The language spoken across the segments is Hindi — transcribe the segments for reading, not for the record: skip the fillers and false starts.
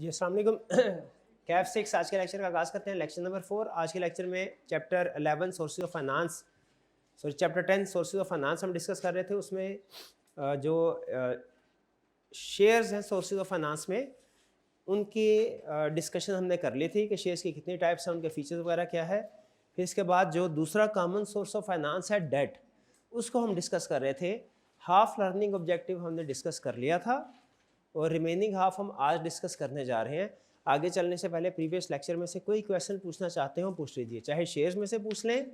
जी अस्सलाम वालेकुम। कैफ 6 आज के लेक्चर का आगाज़ करते हैं। Lecture number 4। आज के लेक्चर में chapter 11 sources of finance, sorry chapter 10 sources of finance हम डिस्कस कर रहे थे। उसमें जो शेयर्स हैं सोर्सेज ऑफ फाइनेंस में, उनकी डिस्कशन हमने कर ली थी कि शेयर्स की कितनी टाइप्स हैं, उनके फीचर्स वगैरह क्या है। फिर इसके बाद जो दूसरा कॉमन सोर्स ऑफ फाइनेंस है डेट, उसको हम डिस्कस कर रहे थे। हाफ लर्निंग ऑब्जेक्टिव हमने डिस्कस कर लिया था और रिमेनिंग हाफ हम आज डिस्कस करने जा रहे हैं। आगे चलने से पहले प्रीवियस लेक्चर में से कोई क्वेश्चन पूछना चाहते हो पूछ लीजिए, चाहे शेयर्स में से पूछ लें,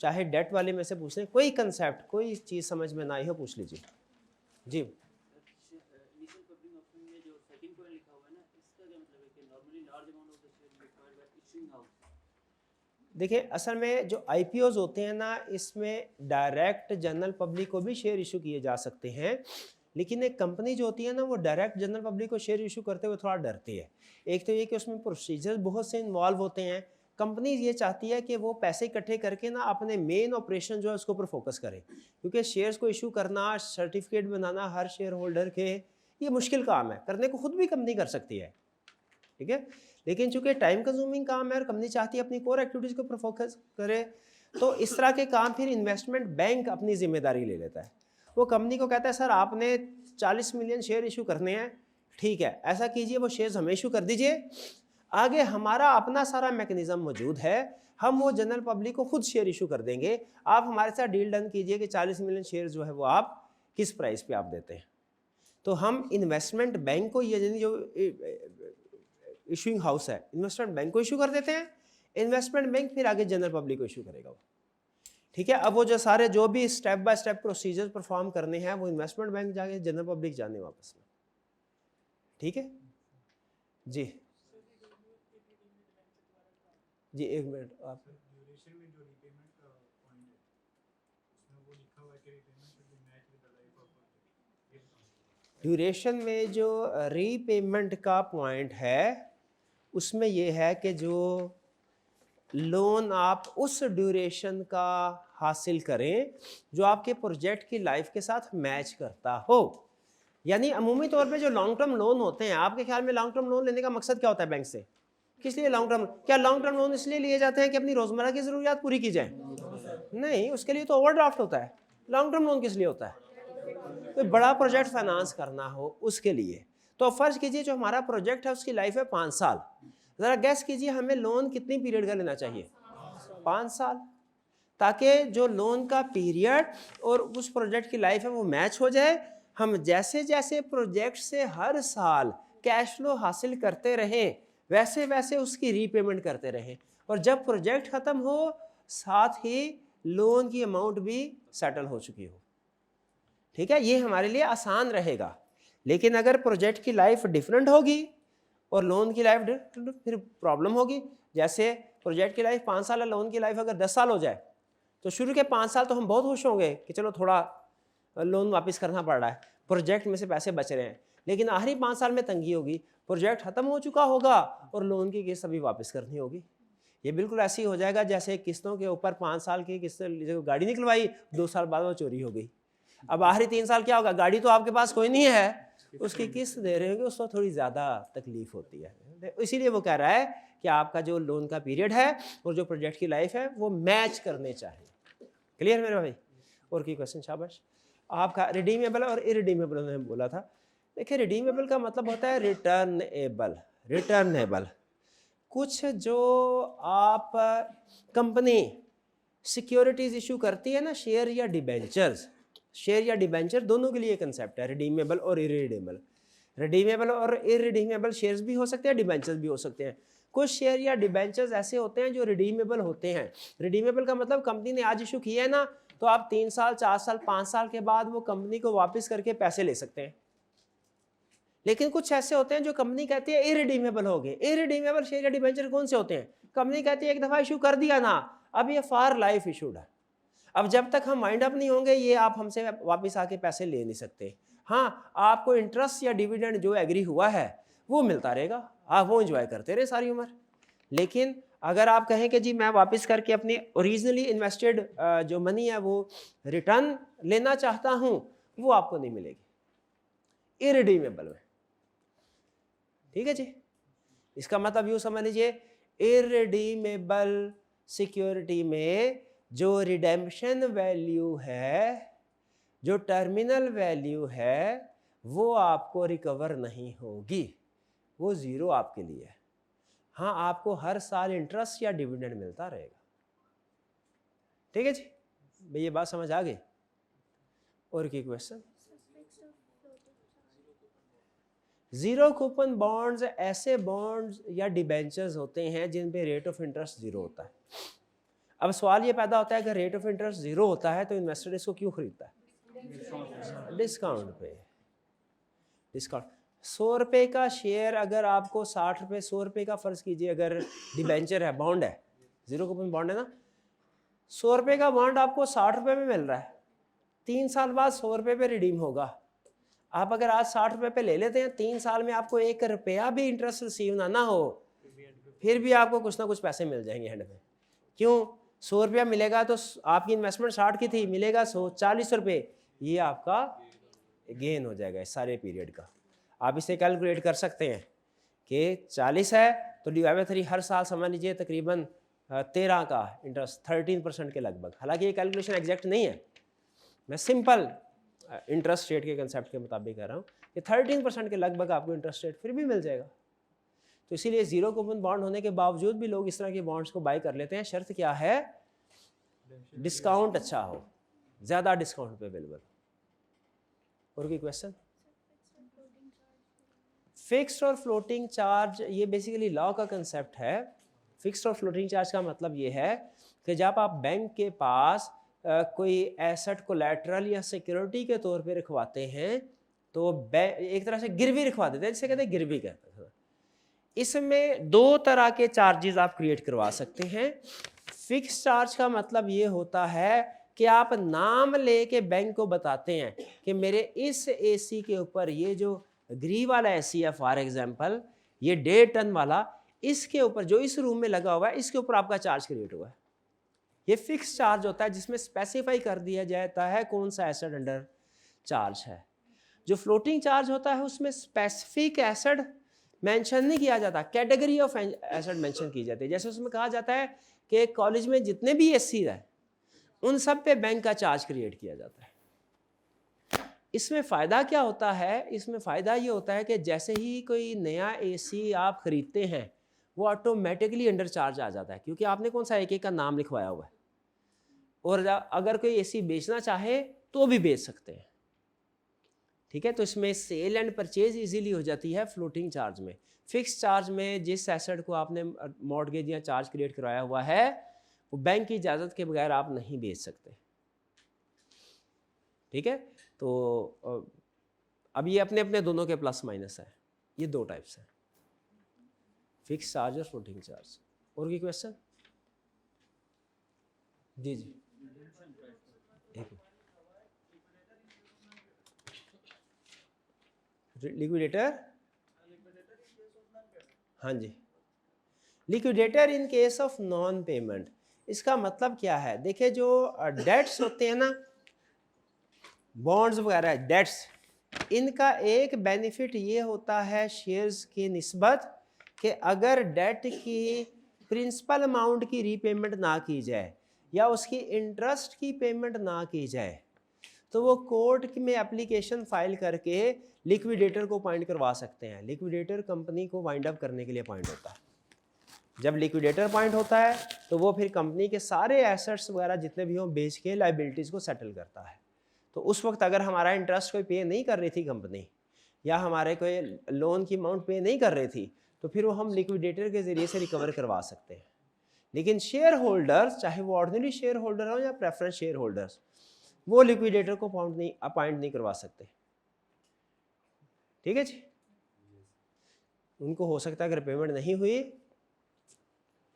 चाहे डेट वाले में से पूछ लें। कोई कंसेप्ट, कोई चीज़ समझ में ना आई हो पूछ लीजिए। जी देखिए, असल में जो IPOs होते हैं ना, इसमें डायरेक्ट जनरल पब्लिक को भी शेयर इशू किए जा सकते हैं, लेकिन एक कंपनी जो होती है ना, वो डायरेक्ट जनरल पब्लिक को शेयर इशू करते हुए थोड़ा डरती है। एक तो ये कि उसमें प्रोसीजर बहुत से इन्वॉल्व होते हैं। कंपनी ये चाहती है कि वो पैसे इकट्ठे करके ना अपने मेन ऑपरेशन जो है उसके ऊपर फोकस करें, क्योंकि शेयर्स को इशू करना, सर्टिफिकेट बनाना हर शेयर होल्डर के, ये मुश्किल काम है। करने को खुद भी कंपनी कर सकती है, ठीक है, लेकिन चूंकि टाइम कंज्यूमिंग काम है और कंपनी चाहती है अपनी कोर एक्टिविटीज़ के ऊपर फोकस करे, तो इस तरह के काम फिर इन्वेस्टमेंट बैंक अपनी जिम्मेदारी ले लेता है। वो कंपनी को कहता है सर आपने 40 मिलियन शेयर इशू करने हैं, ठीक है ऐसा कीजिए, वो शेयर्स हमें इशू कर दीजिए, आगे हमारा अपना सारा मैकेनिज्म मौजूद है, हम वो जनरल पब्लिक को खुद शेयर इशू कर देंगे, आप हमारे साथ डील डन कीजिए कि 40 मिलियन शेयर जो है वो आप किस प्राइस पे आप देते हैं। तो हम इन्वेस्टमेंट बैंक को, ये जो इशूइंग हाउस है, इन्वेस्टमेंट बैंक को इशू कर देते हैं, इन्वेस्टमेंट बैंक फिर आगे जनरल पब्लिक को इशू करेगा वो, ठीक है। अब वो जो सारे जो भी step by step procedure perform करने हैं, वो इन्वेस्टमेंट बैंक जाके जनरल पब्लिक जाने वापस में, ठीक है जी। जी एक मिनट, आप ड्यूरेशन में जो रीपेमेंट का पॉइंट है, उसमें ये है कि जो लोन आप उस ड्यूरेशन का हासिल करें जो आपके प्रोजेक्ट की लाइफ के साथ मैच करता हो। यानी अमूमी तौर पे जो लॉन्ग टर्म लोन होते हैं, आपके ख्याल में लॉन्ग टर्म लोन लेने का मकसद क्या होता है बैंक से? किस लिए लॉन्ग टर्म? क्या लॉन्ग टर्म लोन इसलिए लिए जाते हैं कि अपनी रोजमर्रा की जरूरियात पूरी की जाए? नहीं, उसके लिए तो ओवरड्राफ्ट होता है। लॉन्ग टर्म लोन किस लिए होता है? कोई बड़ा प्रोजेक्ट फाइनेंस करना हो उसके लिए। तो फर्ज कीजिए जो हमारा प्रोजेक्ट है उसकी लाइफ है 5 साल, जरा गैस कीजिए हमें लोन कितनी पीरियड का लेना चाहिए? 5 साल, ताकि जो लोन का पीरियड और उस प्रोजेक्ट की लाइफ है वो मैच हो जाए। हम जैसे जैसे प्रोजेक्ट से हर साल कैश फ्लो हासिल करते रहें, वैसे वैसे उसकी रीपेमेंट करते रहें, और जब प्रोजेक्ट ख़त्म हो साथ ही लोन की अमाउंट भी सेटल हो चुकी हो, ठीक है। ये हमारे लिए आसान रहेगा। लेकिन अगर प्रोजेक्ट की लाइफ डिफरेंट होगी और लोन की लाइफ डिफरेंट, फिर प्रॉब्लम होगी। जैसे प्रोजेक्ट की लाइफ 5 साल है, लोन की लाइफ अगर 10 साल हो जाए, तो शुरू के 5 साल तो हम बहुत खुश होंगे कि चलो थोड़ा लोन वापस करना पड़ रहा है, प्रोजेक्ट में से पैसे बच रहे हैं, लेकिन आखिरी 5 साल में तंगी होगी, प्रोजेक्ट ख़त्म हो चुका होगा और लोन की किस्त अभी वापस करनी होगी। ये बिल्कुल ऐसे ही हो जाएगा जैसे किस्तों के ऊपर 5 साल की किस्त गाड़ी निकलवाई, 2 साल बाद वो चोरी हो गई। अब आखिरी 3 साल क्या होगा? गाड़ी तो आपके पास कोई नहीं है, उसकी किस्त दे रहे होंगे, उसको थोड़ी ज़्यादा तकलीफ होती है। इसीलिए वो कह रहा है कि आपका जो लोन का पीरियड है और जो प्रोजेक्ट की लाइफ है वो मैच करने चाहिए। क्लियर मेरे भाई? और की क्वेश्चन? शाबाश। आपका रिडीमेबल और इरिडीमेबल उन्होंने बोला था। देखिए, रिडीमेबल का मतलब होता है रिटर्नेबल। रिटर्नेबल कुछ जो आप कंपनी सिक्योरिटीज इशू करती है ना, शेयर या डिबेंचर्स, शेयर या डिबेंचर दोनों के लिए कंसेप्ट है रिडीमेबल और इरिडीमेबल। रिडीमेबल और इरिडीमेबल शेयर्स भी हो सकते हैं, डिबेंचर्स भी हो सकते हैं। कुछ शेयर या डिबेंचर्स ऐसे होते हैं जो रिडीमेबल होते हैं। रिडीमेबल का मतलब कंपनी ने आज इशू किया है ना, तो आप 3 साल 4 साल 5 साल के बाद वो कंपनी को वापस करके पैसे ले सकते हैं। लेकिन कुछ ऐसे होते हैं जो कंपनी कहती है इरिडीमेबल हो गए। इरिडीमेबल शेयर या डिबेंचर कौन से होते हैं? कंपनी कहती है एक दफ़ा इशू कर दिया ना, अब ये फॉर लाइफ इशूड है, अब जब तक हम वाइंड अप नहीं होंगे ये आप हमसे वापस आके पैसे ले नहीं सकते। हाँ, आपको इंटरेस्ट या डिविडेंड जो एग्री हुआ है वो मिलता रहेगा, आप वो एंजॉय करते रहे सारी उम्र। लेकिन अगर आप कहें कि जी मैं वापस करके अपनी ओरिजिनली इन्वेस्टेड जो मनी है वो रिटर्न लेना चाहता हूँ, वो आपको नहीं मिलेगी इरिडीमेबल में, ठीक है जी। इसका मतलब यूँ समझ लीजिए, इररिडीमेबल सिक्योरिटी में जो रिडेम्पशन वैल्यू है, जो टर्मिनल वैल्यू है, वो आपको रिकवर नहीं होगी, वो ज़ीरो आपके लिए है। हाँ, आपको हर साल इंटरेस्ट या डिविडेंड मिलता रहेगा। ठीक है जी, भाई ये बात समझ आ गई? और क्या क्वेश्चन? जीरो कूपन बॉन्ड्स ऐसे बॉन्ड्स या डिबेंचर्स होते हैं जिन पे रेट ऑफ इंटरेस्ट जीरो होता है। अब सवाल ये पैदा होता है कि रेट ऑफ इंटरेस्ट जीरो होता है तो इन्वेस्टर इसको क्यों खरीदता है? डिस्काउंट पे। डिस्काउंट 100 रुपये का शेयर अगर आपको 60 रुपये, 100 रुपये का फर्ज कीजिए अगर डिबेंचर है, बॉन्ड है, जीरो कूपन बॉन्ड है ना, 100 रुपये का बॉन्ड आपको 60 रुपये में मिल रहा है, 3 साल बाद 100 रुपये पे रिडीम होगा। आप अगर आज 60 रुपये पे ले लेते हैं, 3 साल में आपको 1 रुपया भी इंटरेस्ट रिसीव ना हो, फिर भी आपको कुछ ना कुछ पैसे मिल जाएंगे हैंड में। क्यों? 100 रुपया मिलेगा तो आपकी इन्वेस्टमेंट 60 की थी, मिलेगा 140 रुपये, ये आपका गेन हो जाएगा इस सारे पीरियड का। आप इसे कैलकुलेट कर सकते हैं कि 40 है तो डिवाइड बाय 3, हर साल समझ लीजिए तकरीबन 13 का इंटरेस्ट, 13% के लगभग। हालांकि ये कैलकुलेशन एग्जैक्ट नहीं है, मैं सिंपल इंटरेस्ट रेट के कंसेप्ट के मुताबिक कह रहा हूँ कि 13% के लगभग आपको इंटरेस्ट रेट फिर भी मिल जाएगा। तो इसीलिए जीरो कूपन बॉन्ड होने के बावजूद भी लोग इस तरह के बॉन्ड्स को बाय कर लेते हैं। शर्त क्या है? डिस्काउंट अच्छा हो, ज़्यादा डिस्काउंट पे अवेलेबल। और कोई क्वेश्चन? फिक्स्ड और फ्लोटिंग चार्ज, ये बेसिकली लॉ का कंसेप्ट है। फिक्स्ड और फ्लोटिंग चार्ज का मतलब ये है कि जब आप बैंक के पास कोई एसेट कोलैटरल या सिक्योरिटी के तौर पे रखवाते हैं तो एक तरह से गिरवी रखवा देते हैं, जिसे कहते हैं गिरवी कहते हैं। इसमें 2 तरह के चार्जेस आप क्रिएट करवा सकते हैं। फिक्स चार्ज का मतलब ये होता है कि आप नाम लेके बैंक को बताते हैं कि मेरे इस एसी के ऊपर, ये जो ग्री वाला एसी है फॉर एग्जांपल, ये 1.5 टन वाला, इसके ऊपर जो इस रूम में लगा हुआ है, इसके ऊपर आपका चार्ज क्रिएट हुआ है। ये फिक्स चार्ज होता है जिसमें स्पेसिफाई कर दिया जाता है कौन सा एसेट अंडर चार्ज है। जो फ्लोटिंग चार्ज होता है उसमें स्पेसिफिक एसेट मेंशन नहीं किया जाता, कैटेगरी ऑफ एसेट मेंशन की जाती है। जैसे उसमें कहा जाता है कि कॉलेज में जितने भी एसी है उन सब पे बैंक का चार्ज क्रिएट किया जाता है। इसमें फ़ायदा क्या होता है? इसमें फ़ायदा ये होता है कि जैसे ही कोई नया एसी आप ख़रीदते हैं वो ऑटोमेटिकली अंडर चार्ज आ जाता है, क्योंकि आपने कौन सा एक का नाम लिखवाया हुआ है। और अगर कोई एसी बेचना चाहे तो भी बेच सकते हैं। ठीक है, तो इसमें सेल एंड परचेज इजीली हो जाती है फ्लोटिंग चार्ज में। फिक्स चार्ज में जिस एसेट को आपने मॉर्गेज या चार्ज क्रिएट करवाया हुआ है वो बैंक की इजाज़त के बगैर आप नहीं बेच सकते। ठीक है, तो अब ये अपने अपने दोनों के प्लस माइनस है। ये 2 टाइप्स हैं, फिक्स चार्ज और फ्लोटिंग चार्ज। और कोई क्वेश्चन? जी जी, लिक्विडेटर, हाँ जी, liquidator in case of non payment. इसका मतलब क्या है? देखिए, जो डेट्स होते हैं ना, बॉन्ड्स वगैरह डेट्स, इनका एक बेनिफिट ये होता है शेयर्स की निस्बत कि अगर डेट की प्रिंसिपल अमाउंट की रीपेमेंट ना की जाए या उसकी इंटरेस्ट की पेमेंट ना की जाए तो वो कोर्ट में एप्लीकेशन फाइल करके लिक्विडेटर को अपॉइंट करवा सकते हैं। लिक्विडेटर कंपनी को वाइंड अप करने के लिए अपॉइंट होता है। जब लिक्विडेटर अपॉइंट होता है तो वो फिर कंपनी के सारे एसेट्स वगैरह जितने भी हों बेच के लाइबिलिटीज़ को सेटल करता है। तो उस वक्त अगर हमारा इंटरेस्ट कोई पे नहीं कर रही थी कंपनी, या हमारे कोई लोन की अमाउंट पे नहीं कर रही थी, तो फिर वो हम लिक्विडेटर के ज़रिए से रिकवर करवा सकते हैं। लेकिन शेयर होल्डर्स, चाहे वो ऑर्डिनरी शेयर होल्डर हो या प्रेफरेंस शेयर होल्डर्स, वो लिक्विडेटर को अपॉइंट नहीं करवा सकते। ठीक है जी, उनको हो सकता है अगर पेमेंट नहीं हुई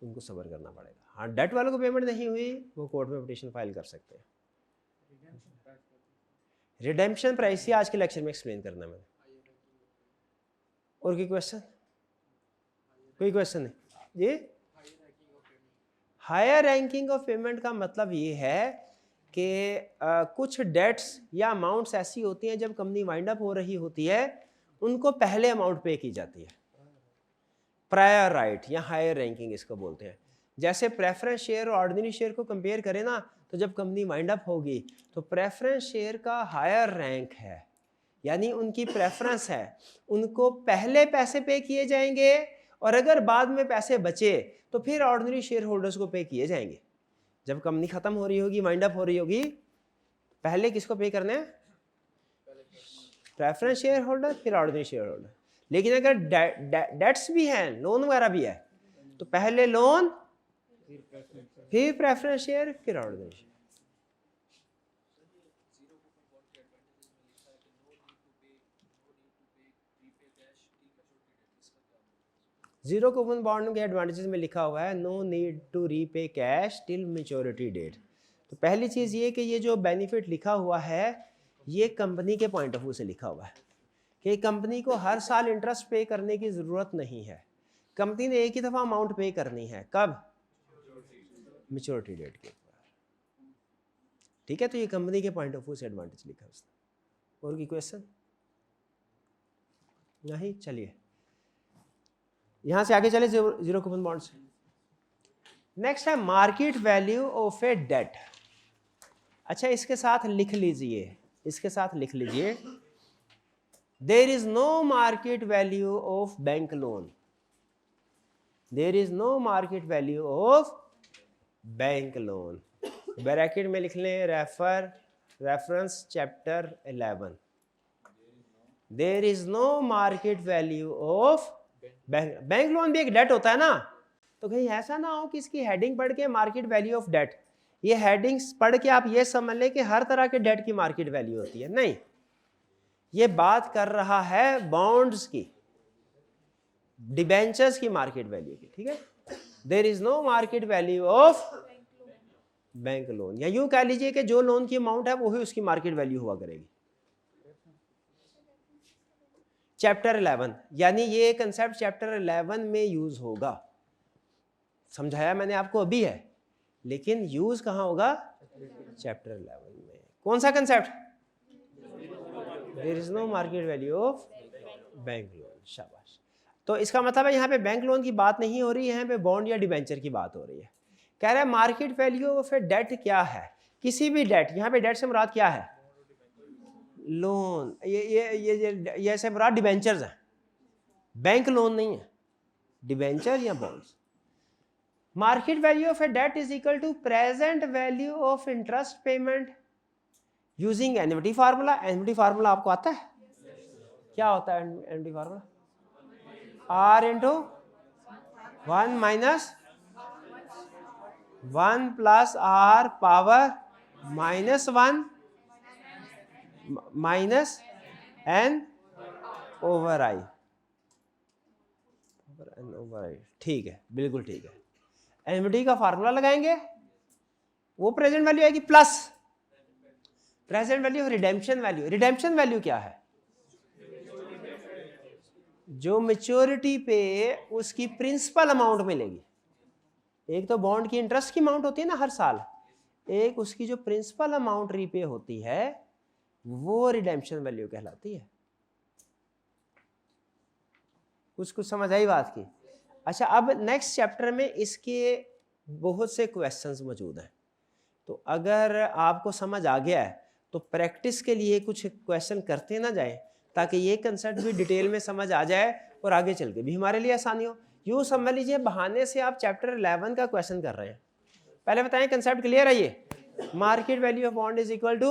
उनको सब्र करना पड़ेगा। हाँ, डेट वालों को पेमेंट नहीं हुई वो कोर्ट में पिटीशन फाइल कर सकते हैं। रिडेम्पशन प्राइस ही आज के लेक्चर में एक्सप्लेन करना है मैंने। और कोई क्वेश्चन? कोई क्वेश्चन नहीं जी? हायर रैंकिंग ऑफ पेमेंट का मतलब ये है कि कुछ डेट्स या अमाउंट्स ऐसी होती हैं जब कंपनी वाइंड अप हो रही होती है उनको पहले अमाउंट पे की जाती है। प्रायर राइट या हायर रैंकिंग इसको बोलते हैं। जैसे प्रेफरेंस शेयर और ऑर्डिनरी शेयर को कंपेयर करें ना, तो जब कंपनी वाइंड अप होगी तो प्रेफरेंस शेयर का हायर रैंक है, यानी उनकी प्रेफरेंस है, उनको पहले पैसे पे किए जाएंगे और अगर बाद में पैसे बचे तो फिर ऑर्डिनरी शेयर होल्डर्स को पे किए जाएंगे। जब कंपनी खत्म हो रही होगी, वाइंड अप हो रही होगी, पहले किसको पे करने हैं? प्रेफरेंस शेयर होल्डर, फिर ऑर्डिनरी शेयर होल्डर। लेकिन अगर डेट्स भी हैं, लोन वगैरह भी है, तो पहले लोन, फिर प्रेफरेंस शेयर, फिर ordinary share. Zero coupon bond के एडवांटेजेस में लिखा हुआ है no need to repay cash till maturity date. तो पहली चीज़ ये कि ये जो बेनिफिट लिखा हुआ है ये कंपनी के पॉइंट ऑफ व्यू से लिखा हुआ है कि कंपनी को हर साल इंटरेस्ट पे करने की ज़रूरत नहीं है। कंपनी ने एक ही दफ़ा अमाउंट पे करनी है, कब? मैच्योरिटी डेट के ऊपर। ठीक है, तो ये कंपनी के पॉइंट ऑफ व्यू से एडवांटेज लिखा है उसने। और कोई क्वेश्चन नहीं? चलिए यहां से आगे चले जीरो कूपन बॉन्ड से। नेक्स्ट है market value of a debt. अच्छा, इसके साथ लिख लीजिए, इसके साथ लिख लीजिए, there is no market value of bank loan. There is no market value of bank loan. Bracket में लिख लें reference chapter 11। There is no market value of bank loan भी एक डेट होता है ना, तो कहीं ऐसा ना हो कि इसकी हेडिंग पढ़ के मार्केट वैल्यू ऑफ डेट, ये हेडिंग्स पढ़ के आप ये समझ लें कि हर तरह के डेट की मार्केट वैल्यू होती है। नहीं, ये बात कर रहा है बॉन्ड्स की, डिबेंचर्स की मार्केट वैल्यू की। ठीक है, there is no market value of bank loan, या यूं कह लीजिए कि जो लोन की अमाउंट है वही उसकी मार्केट वैल्यू हुआ करेगी। चैप्टर 11, यानी ये कंसेप्ट चैप्टर 11 में यूज होगा। समझाया मैंने आपको अभी है, लेकिन यूज कहां होगा? चैप्टर 11 में। कौन सा concept? There is no market value of bank loan. शाबाश। तो इसका मतलब है यहाँ पे बैंक लोन की बात नहीं हो रही है, यहाँ पे बॉन्ड या डिबेंचर की बात हो रही है। कह रहा है market value of a debt क्या है? किसी भी डेट, यहाँ पे डेट से मुराद क्या है? लोन। ये ऐसे मुराद डिबेंचर्स हैं, बैंक लोन नहीं है, डिबेंचर या bonds. Market value of a debt is equal to present value of interest payment using annuity formula. Annuity formula आपको आता है? क्या होता है annuity formula? R into 1 minus 1 plus r power -1 minus n over i. ठीक है, बिल्कुल ठीक है। एन्युटी का फार्मूला लगाएंगे, वो प्रेजेंट वैल्यू आएगी plus present value redemption value. Redemption value क्या है? जो मैच्योरिटी पे उसकी प्रिंसिपल अमाउंट मिलेगी। एक तो बॉन्ड की इंटरेस्ट की अमाउंट होती है ना हर साल, एक उसकी जो प्रिंसिपल अमाउंट रीपे होती है वो रिडेम्पशन वैल्यू कहलाती है। कुछ समझ आई बात की? अच्छा, अब नेक्स्ट चैप्टर में इसके बहुत से क्वेश्चंस मौजूद हैं, तो अगर आपको समझ आ गया है तो प्रैक्टिस के लिए कुछ क्वेश्चन करते ना जाएं, ताकि ये कंसेप्ट भी डिटेल में समझ आ जाए और आगे चल के भी हमारे लिए आसानी हो। यूँ समझ लीजिए बहाने से आप चैप्टर 11 का क्वेश्चन कर रहे हैं। पहले बताएं कंसेप्ट क्लियर है? ये market value of bond is equal to,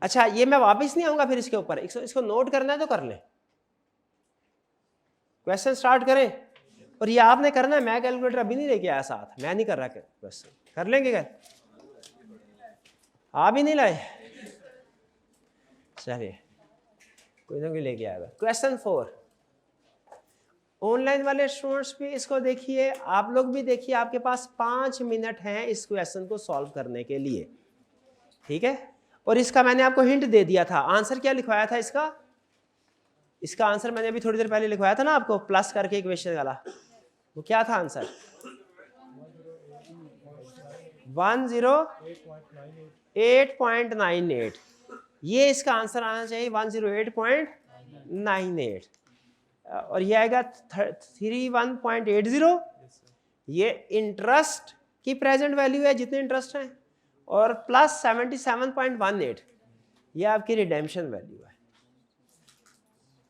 अच्छा ये मैं वापस नहीं आऊँगा फिर इसके ऊपर, इसको नोट करना है तो कर लें। क्वेश्चन स्टार्ट करें, और ये आपने करना है। मैं कैलकुलेटर अभी नहीं लेके आया साथ, मैं नहीं कर रहा क्वेश्चन। कर लेंगे क्या? आप ही नहीं लाए? चलिए कोई ना कोई लेके आएगा। क्वेश्चन 4, ऑनलाइन वाले स्टूडेंट्स भी इसको देखिए, आप लोग भी देखिए। आपके पास 5 मिनट हैं इस क्वेश्चन को सॉल्व करने के लिए, ठीक है? और इसका मैंने आपको हिंट दे दिया था। आंसर क्या लिखवाया था इसका आंसर मैंने अभी थोड़ी देर पहले लिखवाया था ना आपको, प्लस करके इक्वेशन वाला। वो क्या था आंसर? 108.98। ये इसका आंसर आना चाहिए 108.98। और ये आएगा 31.80, ये इंटरेस्ट की प्रेजेंट वैल्यू है जितने इंटरेस्ट हैं, और प्लस 77.18 ये आपकी रिडेम्पशन वैल्यू है।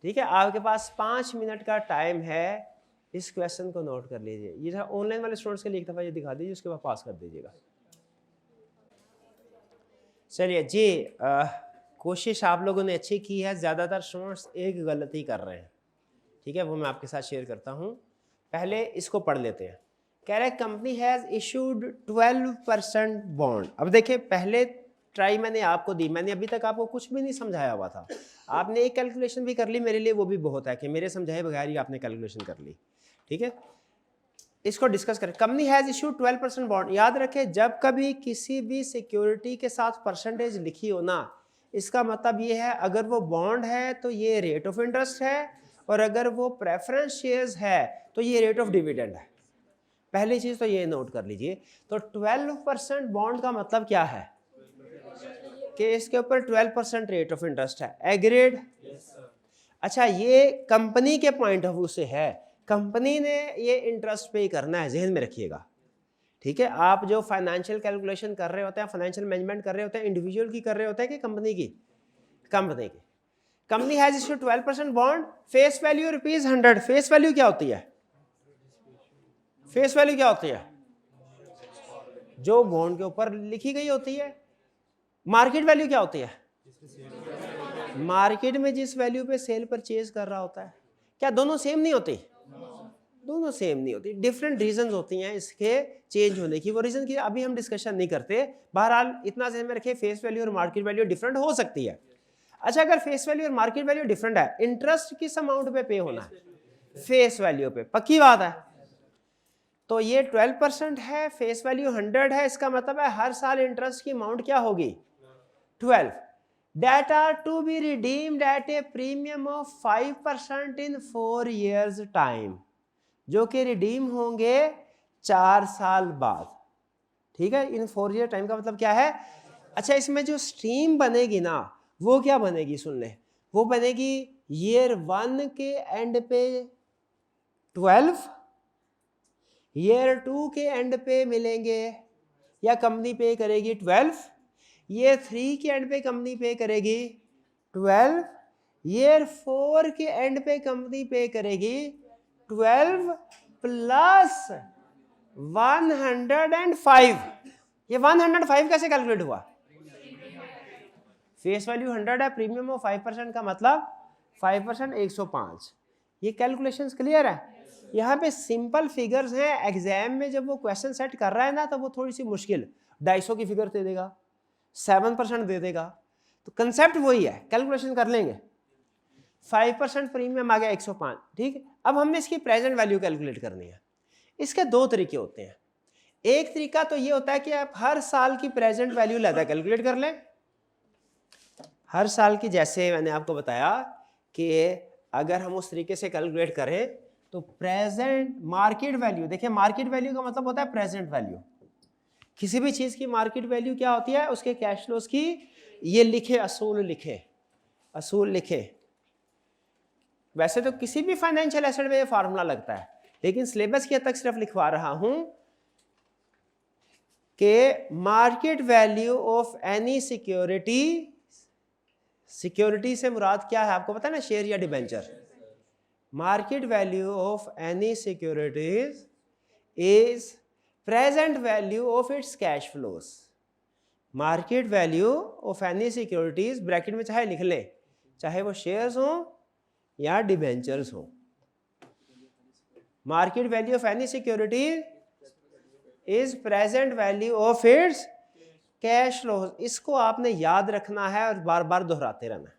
ठीक है, आपके पास 5 मिनट का टाइम है, इस क्वेश्चन को नोट कर लीजिए। ये ऑनलाइन वाले स्टूडेंट्स के लिए एक दफ़ा ये दिखा दीजिए, उसके बाद पास कर दीजिएगा। चलिए जी, कोशिश आप लोगों ने अच्छी की है, ज़्यादातर स्टूडेंट्स एक गलती कर रहे हैं। ठीक है, वो मैं आपके साथ शेयर करता हूँ। पहले इसको पढ़ लेते हैं। कह रहे कंपनी हैज़ इशूड 12% बॉन्ड। अब देखिए, पहले ट्राई मैंने आपको दी, मैंने अभी तक आपको कुछ भी नहीं समझाया हुआ था। आपने एक कैलकुलेशन भी कर ली, मेरे लिए वो भी बहुत है कि मेरे समझाए बगैर ही आपने कैलकुलेशन कर ली। ठीक है, इसको डिस्कस करें। Company has issued 12% bond. याद रखें, जब कभी किसी भी सिक्योरिटी के साथ परसेंटेज लिखी हो ना, इसका मतलब ये है अगर वो बॉन्ड है तो ये रेट ऑफ इंटरेस्ट है, और अगर वो प्रेफरेंस शेयर्स है तो ये रेट ऑफ डिविडेंड है। पहली चीज तो ये नोट कर लीजिए। तो 12% बॉन्ड का मतलब क्या है कि इसके ऊपर 12% रेट ऑफ इंटरेस्ट है। एग्रीड? अच्छा, ये कंपनी के पॉइंट ऑफ व्यू से है, कंपनी ने ये इंटरेस्ट पे करना है, जहन में रखिएगा। ठीक है, आप जो फाइनेंशियल कैलकुलेशन कर रहे होते हैं, फाइनेंशियल मैनेजमेंट कर रहे होते हैं, इंडिविजुअल की कर रहे होते हैं कि कंपनी की? कंपनी की। Company has issued 12% bond, face value ₹100। Face value क्या होती है? फेस वैल्यू क्या होती है? जो बॉन्ड के ऊपर लिखी गई होती है। मार्केट वैल्यू क्या होती है? मार्केट में जिस वैल्यू पे सेल परचेज कर रहा होता है। क्या दोनों सेम नहीं होती? दोनों सेम नहीं होती, डिफरेंट रीजंस होती हैं इसके चेंज होने की। वो रीजन की अभी हम डिस्कशन नहीं करते। बहरहाल इतना ध्यान में रखें, फेस वैल्यू और मार्केट वैल्यू डिफरेंट हो सकती है। अच्छा, अगर फेस वैल्यू और मार्केट वैल्यू डिफरेंट है, इंटरेस्ट किस अमाउंट पे पे होना है? फेस वैल्यू पे, पक्की बात है। तो ये 12% है, फेस वैल्यू 100 है, इसका मतलब है हर साल इंटरेस्ट की अमाउंट क्या होगी? 12। That are to be redeemed at a premium of 5% in 4 years time, जो कि रिडीम होंगे 4 साल बाद। ठीक है, इन 4 ईयर टाइम का मतलब क्या है? अच्छा, इसमें जो स्ट्रीम बनेगी ना, वो क्या बनेगी? सुन ले, वो बनेगी ईयर 1 के एंड पे 12, ईयर 2 के एंड पे मिलेंगे या कंपनी पे करेगी 12, ईयर 3 के एंड पे कंपनी पे करेगी 12, ईयर 4 के एंड पे कंपनी पे करेगी 12 प्लस 105। ये 105 कैसे कैलकुलेट हुआ? फेस वैल्यू 100 है, प्रीमियम ऑफ 5% का मतलब 5% 105। ये कैलकुलेशंस क्लियर है? यहाँ पे सिंपल फिगर्स हैं। एग्जाम में जब वो क्वेश्चन सेट कर रहा है ना, तो वो थोड़ी सी मुश्किल 250 की फिगर दे देगा, 7% दे देगा। तो कंसेप्ट वही है, कैलकुलेशन कर लेंगे। 5% प्रीमियम आ गया 105। ठीक है, अब हमने इसकी प्रेजेंट वैल्यू कैलकुलेट करनी है। इसके दो तरीके होते हैं। एक तरीका तो ये होता है कि आप हर साल की प्रेजेंट वैल्यू लेदा कैलकुलेट कर लें। हर साल की, जैसे मैंने आपको बताया कि अगर हम उस तरीके से कैलकुलेट करें तो प्रेजेंट मार्केट वैल्यू, देखिए मार्केट वैल्यू का मतलब होता है प्रेजेंट वैल्यू। किसी भी चीज की मार्केट वैल्यू क्या होती है? उसके कैश फ्लोज की, ये लिखे असूल लिखे, असूल लिखे। वैसे तो किसी भी फाइनेंशियल एसेट में ये फार्मूला लगता है, लेकिन सिलेबस की हद तक सिर्फ लिखवा रहा हूं कि market value of any security, security से मुराद क्या है आपको पता है ना? शेयर या debenture. Market value of any securities is present value of its cash flows. Market value of any securities, bracket में चाहे लिख लें, चाहे वो शेयर्स हो या डिबेंचर्स हो। Market value of any security is present value of its cash flows. इसको आपने याद रखना है और बार बार दोहराते रहना।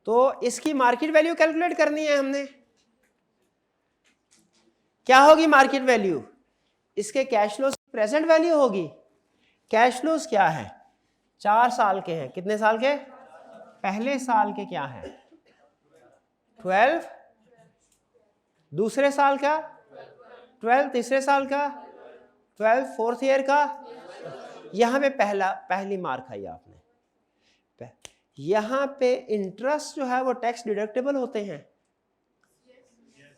तो इसकी मार्केट वैल्यू कैलकुलेट करनी है हमने। क्या होगी मार्केट वैल्यू? इसके कैश फ्लोज की प्रेजेंट वैल्यू होगी। कैश फ्लोज क्या है? 4 साल के हैं। कितने साल के? पहले साल के क्या हैं? 12, दूसरे साल का 12, तीसरे साल का 12, फोर्थ ईयर का। यहां पे पहली मार्क आई आपने। यहां पे इंटरेस्ट जो है वो टैक्स डिडक्टेबल होते हैं।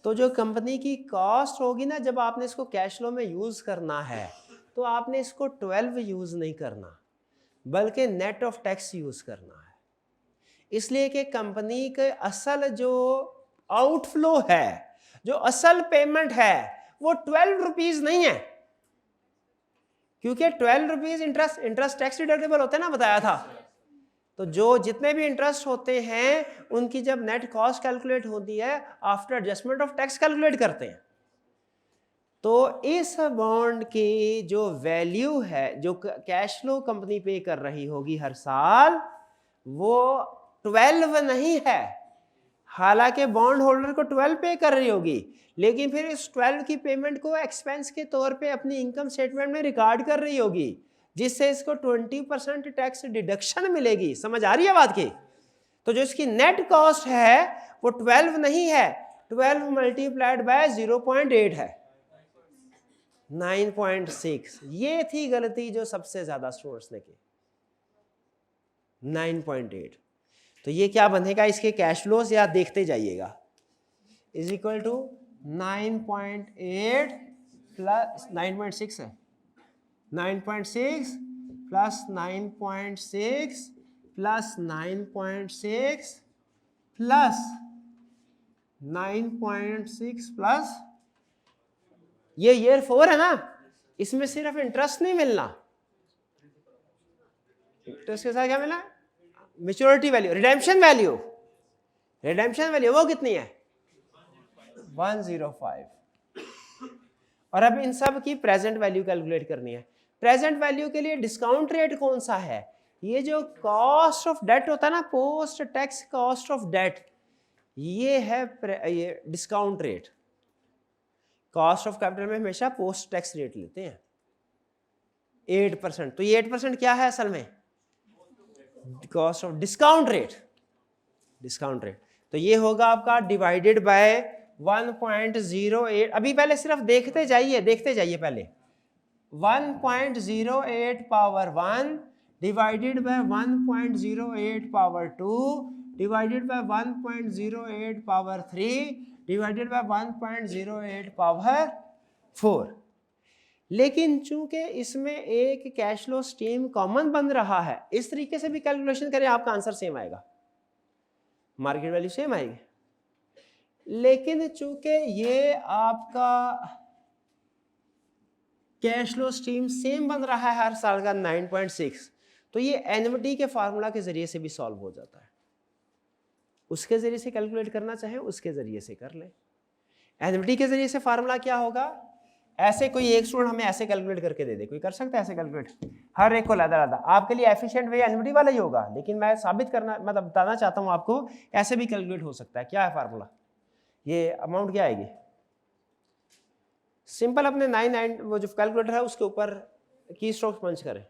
तो जो कंपनी की कॉस्ट होगी ना, जब आपने इसको कैश फ्लो में यूज करना है तो आपने इसको 12 यूज नहीं करना, बल्कि नेट ऑफ टैक्स यूज करना है। इसलिए कि कंपनी के असल जो आउटफ्लो है, जो असल पेमेंट है, वो 12 रुपीज नहीं है, क्योंकि 12 रुपीज इंटरेस्ट टैक्स डिडक्टेबल होते हैं ना, बताया था। तो जो जितने भी इंटरेस्ट होते हैं उनकी जब नेट कॉस्ट कैलकुलेट होती है after adjustment of tax calculate करते हैं। तो इस बॉन्ड की जो वैल्यू है, जो कैश फ्लो कंपनी पे कर रही होगी हर साल, वो 12 नहीं है। हालांकि बॉन्ड होल्डर को 12 पे कर रही होगी, लेकिन फिर इस 12 की पेमेंट को एक्सपेंस के तौर पे अपनी इनकम स्टेटमेंट में रिकॉर्ड कर रही होगी, जिससे इसको 20% टैक्स डिडक्शन मिलेगी। समझ आ रही है बात की? तो जो इसकी नेट कॉस्ट है वो 12 नहीं है, 12 मल्टीप्लाइड बाय 0.8 है, 9.6। ये थी गलती जो सबसे ज्यादा स्टूडेंट्स ने की, 9.8। तो ये क्या बनेगा, इसके कैश फ्लोज या देखते जाइएगा, इज इक्वल टू 9.8 प्लस 9.6 है, 9.6 प्लस 9.6 प्लस 9.6 प्लस 9.6 प्लस ये ईयर 4 है ना, इसमें सिर्फ इंटरेस्ट नहीं मिलना, इंटरेस्ट के साथ क्या मिला, maturity value, redemption value. Redemption value वो कितनी है, 105। और अब इन सब की प्रेजेंट वैल्यू कैलकुलेट करनी है। प्रेजेंट वैल्यू के लिए डिस्काउंट रेट कौन सा है, ये जो कॉस्ट ऑफ डेट होता है ना, post tax cost of debt, ये है ये discount rate. Cost of capital में हमेशा पोस्ट टैक्स रेट लेते हैं 8%। तो ये 8% क्या है असल में, cost of discount rate, discount rate. तो ये होगा आपका डिवाइडेड बाय 1.08। अभी पहले सिर्फ देखते जाइए पहले 1.08 power 1 divided by 1.08 power 2 divided by 1.08 power 3 divided by 1.08 power 4। लेकिन चूंकि इसमें एक कैश फ्लो स्ट्रीम कॉमन बन रहा है, इस तरीके से भी कैलकुलेशन करें आपका आंसर सेम आएगा, मार्केट वैल्यू सेम आएगी। लेकिन चूंकि ये आपका कैश फ्लो स्ट्रीम सेम बन रहा है हर साल का 9.6, तो ये एनएमटी के फार्मूला के जरिए से भी सॉल्व हो जाता है। उसके जरिए से कैलकुलेट करना चाहे उसके जरिए से कर ले। एनएमटी के जरिए से फार्मूला क्या होगा, ऐसे कोई एक स्टूडेंट हमें ऐसे कैलकुलेट करके दे दे, कोई कर सकता है ऐसे कैलकुलेट, हर एक को अलग-अलग। आपके लिए एफिशिएंट वे एनएमटी वाला ही होगा, लेकिन मैं साबित करना मतलब बताना चाहता हूं आपको ऐसे भी कैलकुलेट हो सकता है। क्या है फार्मूला, ये अमाउंट क्या आएगी, सिंपल अपने 9 वो जो कैलकुलेटर है उसके ऊपर की स्ट्रोक पंच करें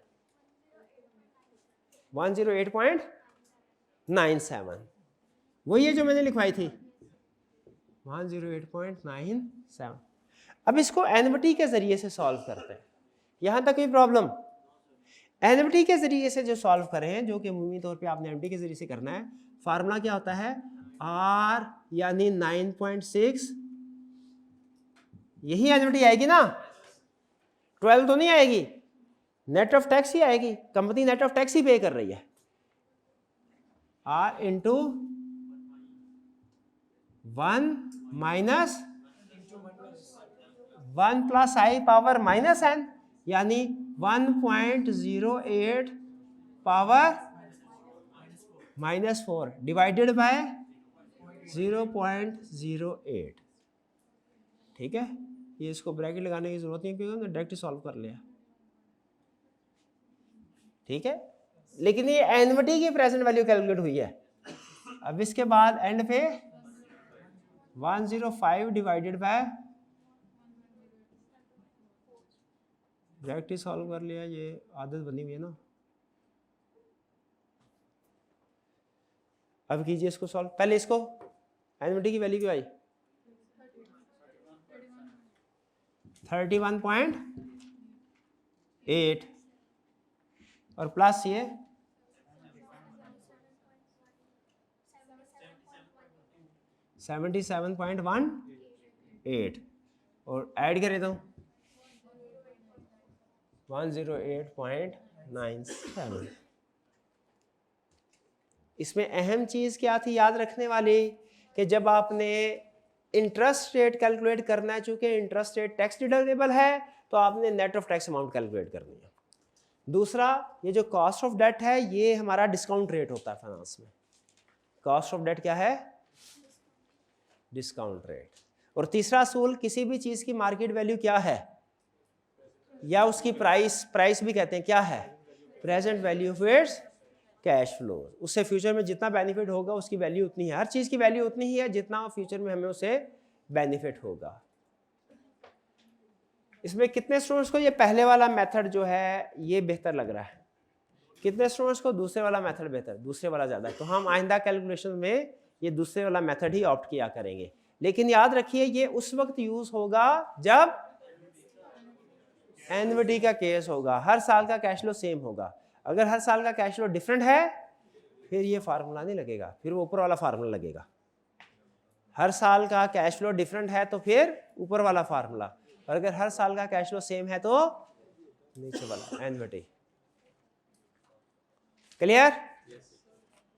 108.97, वही है जो मैंने लिखवाई थी 108.97। अब इसको एनएमटी के जरिए से सॉल्व करते हैं, यहां तक कोई प्रॉब्लम। एनएमटी के जरिए से जो सॉल्व करें हैं, जो कि अमूमी तौर पे आपने एनएमटी के जरिए से करना है, फार्मूला क्या होता है, आर यानी 9.6, यही एनएमटी आएगी ना, 12 तो नहीं आएगी, नेट ऑफ टैक्स ही आएगी, कंपनी नेट ऑफ टैक्स ही पे कर रही है, r into 1 minus 1 plus i power minus n, यानी 1.08 पावर -4 डिवाइडेड बाय 0.08। ठीक है, ये इसको ब्रैकेट लगाने की जरूरत नहीं क्योंकि हमने डायरेक्ट सॉल्व कर लिया। ठीक है, लेकिन ये एनएमटी की प्रेजेंट वैल्यू कैलकुलेट हुई है। अब इसके बाद एंड पे 105 divided by, direct he solve कर लिया, ये आदत बनी हुई है ना। अब कीजिए इसको सॉल्व, पहले इसको एनएमटी की वैल्यू क्या आई 31.8 और प्लस ये 77.1 108 और ऐड करें तो 108.97। इसमें अहम चीज़ क्या थी याद रखने वाली कि जब आपने इंटरेस्ट रेट कैलकुलेट करना है, चूंकि इंटरेस्ट रेट टैक्स डिडक्टेबल है तो आपने net of tax amount calculate करनी है। दूसरा, ये जो कॉस्ट ऑफ डेट है ये हमारा डिस्काउंट रेट होता है फाइनेंस में। कॉस्ट ऑफ डेट क्या है? Discount rate. और तीसरा असूल, किसी भी चीज़ की मार्केट वैल्यू क्या है या उसकी प्राइस भी कहते हैं, क्या है? Present value of its cash flow. उससे फ्यूचर में जितना बेनिफिट होगा उसकी वैल्यू उतनी है, हर चीज़ की वैल्यू उतनी ही है जितना फ्यूचर में हमें उसे बेनिफिट होगा। इसमें कितने स्टूडेंट्स को ये पहले वाला मेथड जो है ये बेहतर लग रहा है? कितने स्टूडेंट्स को दूसरे वाला मेथड बेहतर? दूसरे वाला ज़्यादा है। तो हम आइंदा कैलकुलेशन में ये दूसरे वाला मेथड ही ऑप्ट किया करेंगे। लेकिन याद रखिए ये उस वक्त यूज़ होगा जब एन्युटी का केस होगा, हर साल का कैश फ्लो सेम होगा। अगर हर साल का कैश फ्लो डिफरेंट है फिर ये फार्मूला नहीं लगेगा, फिर वो ऊपर वाला फार्मूला लगेगा। हर साल का कैश फ्लो डिफरेंट है तो फिर ऊपर वाला फार्मूला, और अगर हर साल का कैश फ्लो सेम है तो नीचे वाला एन्युटी। क्लियर?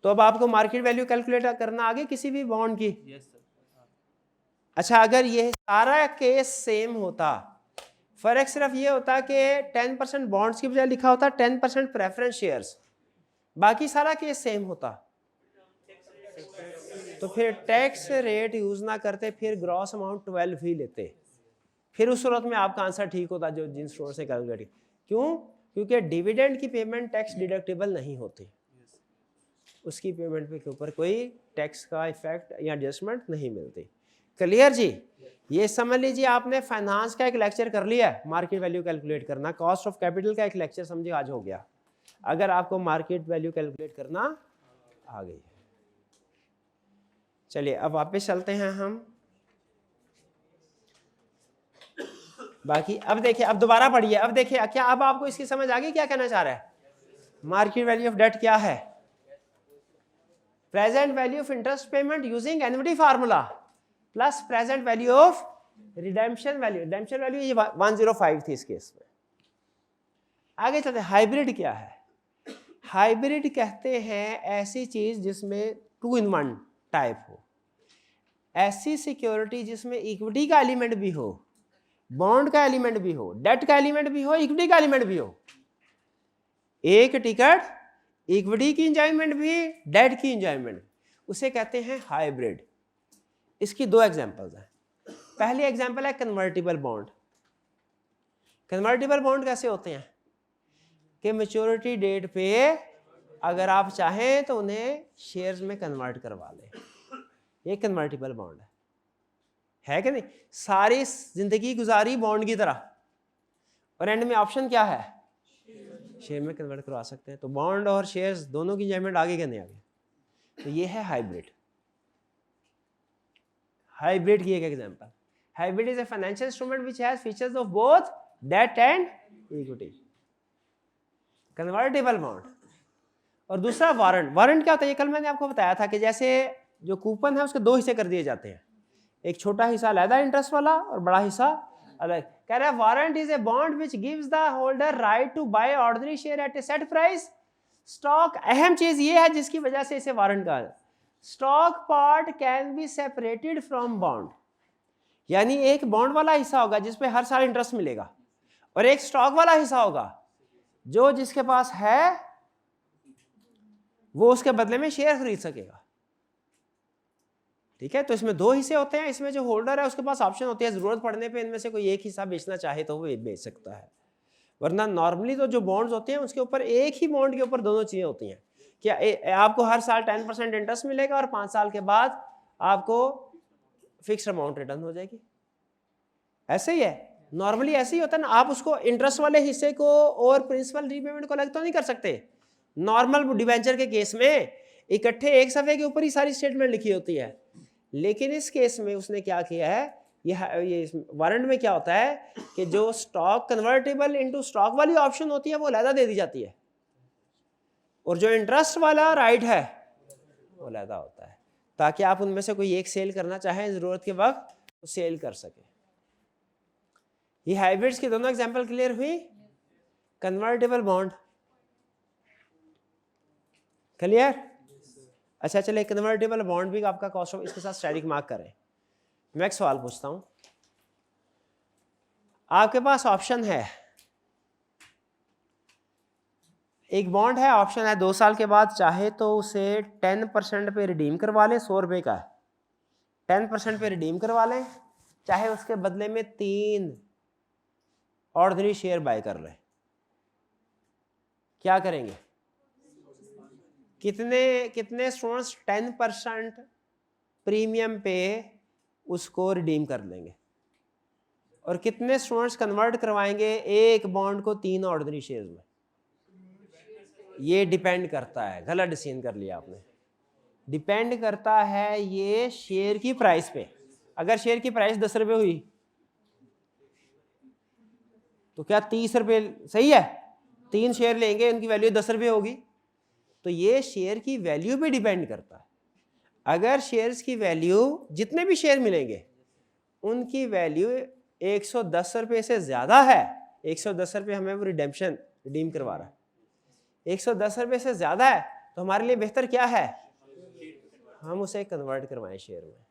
तो अब आपको मार्केट वैल्यू कैलकुलेट करना आगे किसी भी बॉन्ड की। अच्छा, अगर ये सारा केस सेम होता, फर्क सिर्फ ये होता कि 10% बॉन्ड्स की बजाय लिखा होता 10% प्रेफरेंस शेयर्स, बाकी सारा केस सेम होता, तो फिर टैक्स रेट यूज ना करते, फिर ग्रॉस अमाउंट 12 ही लेते, फिर उस सूरत में आपका आंसर ठीक होता जो जिन स्टोर से कैलकुलेट। क्यों? क्योंकि डिविडेंड की पेमेंट टैक्स डिडक्टेबल नहीं होती, उसकी पेमेंट पे के ऊपर कोई टैक्स का इफेक्ट या एडजस्टमेंट नहीं मिलती। क्लियर जी? ये समझ लीजिए आपने फाइनेंस का एक लेक्चर कर लिया है, मार्केट वैल्यू कैलकुलेट करना। कॉस्ट ऑफ कैपिटल का एक लेक्चर समझिए आज हो गया, अगर आपको मार्केट वैल्यू कैलकुलेट करना आ गई है। चलिए अब वापस चलते हैं हम। बाकी अब देखिए, अब दोबारा पढ़िए, अब देखिए क्या अब आपको इसकी समझ आ गई क्या कहना चाह रहा है? मार्केट वैल्यू ऑफ डेट क्या है? Present value of interest payment using annuity formula plus present value of redemption value. Redemption value ये 105 थी इस केस में। आगे चलते हैं, हाइब्रिड क्या है? हाइब्रिड कहते हैं ऐसी चीज जिसमें 2 in 1 टाइप हो, ऐसी सिक्योरिटी जिसमें इक्विटी का एलिमेंट भी हो, बॉन्ड का एलिमेंट भी हो, डेट का एलिमेंट भी हो, इक्विटी का एलिमेंट भी हो। एक टिकट इक्विटी की इंजॉयमेंट भी, डेट की इंजॉयमेंट, उसे कहते हैं हाइब्रिड। इसकी 2 एग्जांपल्स हैं। पहली एग्जांपल है कन्वर्टिबल बॉन्ड। कन्वर्टिबल बॉन्ड कैसे होते हैं कि मैच्योरिटी डेट पे अगर आप चाहें तो उन्हें शेयर्स में कन्वर्ट करवा लें, ये कन्वर्टिबल बॉन्ड है कि नहीं? सारी जिंदगी गुजारी बॉन्ड की तरह और एंड में ऑप्शन क्या है? शेयर में कन्वर्ट करवा सकते हैं। तो बॉन्ड और शेयर्स दोनों की इंजॉयमेंट आगे के नहीं आगे, तो ये है हाइब्रिड। हाइब्रिड की एक example, hybrid is a financial instrument which has features of both debt and equity. Convertible bond. और दूसरा वारंट। वारंट क्या होता है? ये कल मैंने आपको बताया था कि जैसे जो कूपन है उसके 2 हिस्से कर दिए जाते हैं, एक छोटा हिस्सा अलग इंटरेस्ट वाला और बड़ा हिस्सा अलग। कह रहा है warrant is a bond which gives the holder right to buy ordinary share at a set price. Stock, अहम चीज ये है जिसकी वजह से इसे वारंट कहा है। Stock part can be separated from bond, यानी एक बॉन्ड वाला हिस्सा होगा जिसपे हर साल इंटरेस्ट मिलेगा, और एक स्टॉक वाला हिस्सा होगा जो जिसके पास है वो उसके बदले में शेयर खरीद सकेगा। ठीक है, तो इसमें 2 हिस्से होते हैं। इसमें जो होल्डर है उसके पास ऑप्शन होती है, जरूरत पड़ने पे इनमें से कोई एक हिस्सा बेचना चाहे तो वो बेच सकता है, वरना नॉर्मली तो जो बॉन्ड्स होते हैं उसके ऊपर एक ही बॉन्ड के ऊपर दोनों चीजें होती हैं कि आपको हर साल 10% इंटरेस्ट मिलेगा और 5 साल के बाद आपको फिक्स अमाउंट रिटर्न हो जाएगी। ऐसे ही है, नॉर्मली ऐसे ही होता है ना। आप उसको इंटरेस्ट वाले हिस्से को और प्रिंसिपल रीपेमेंट को अलग तो नहीं कर सकते। नॉर्मल डिबेंचर के केस में इकट्ठे एक सफे के ऊपर ही सारी स्टेटमेंट लिखी होती है, लेकिन इस केस में उसने क्या किया है, ये वारंट में क्या होता है कि जो स्टॉक कन्वर्टेबल इनटू स्टॉक वाली ऑप्शन होती है वो अलग दे दी जाती है, और जो इंटरेस्ट वाला राइट है वो अलग होता है, ताकि आप उनमें से कोई एक सेल करना चाहें जरूरत के वक्त तो सेल कर सके। ये हाइब्रिड्स की दोनों एग्जांपल क्लियर हुई। Convertible bond clear. अच्छा चलिए, कन्वर्टेबल बॉन्ड भी आपका कॉस्ट ऑफ, इसके साथ स्टैटिक मार्क करें। मैं एक सवाल पूछता हूं, आपके पास ऑप्शन है, एक बॉन्ड है, ऑप्शन है 2 साल के बाद चाहे तो उसे 10% पे रिडीम करवा लें, 100 रुपये का है, 10% पे रिडीम करवा लें, चाहे उसके बदले में 3 ऑर्डिनरी शेयर बाय कर लें। क्या करेंगे? कितने स्टूडेंट्स 10% प्रीमियम पे उसको रिडीम कर लेंगे, और कितने स्टूडेंट्स कन्वर्ट करवाएंगे एक बॉन्ड को 3 ऑर्डिनरी शेयर में? ये डिपेंड करता है, गलत डिसीजन कर लिया आपने। डिपेंड करता है ये शेयर की प्राइस पे। अगर शेयर की प्राइस 10 रुपये हुई तो क्या 30 रुपये सही है? 3 शेयर लेंगे, उनकी वैल्यू 10 रुपये होगी, तो ये शेयर की वैल्यू पे डिपेंड करता है। अगर शेयर्स की वैल्यू, जितने भी शेयर मिलेंगे उनकी वैल्यू 110 रुपये से ज़्यादा है, 110 रुपये हमें वो रिडीम करवा रहा है, 110 रुपये से ज़्यादा है, तो हमारे लिए बेहतर क्या है? हम उसे कन्वर्ट करवाएं शेयर में।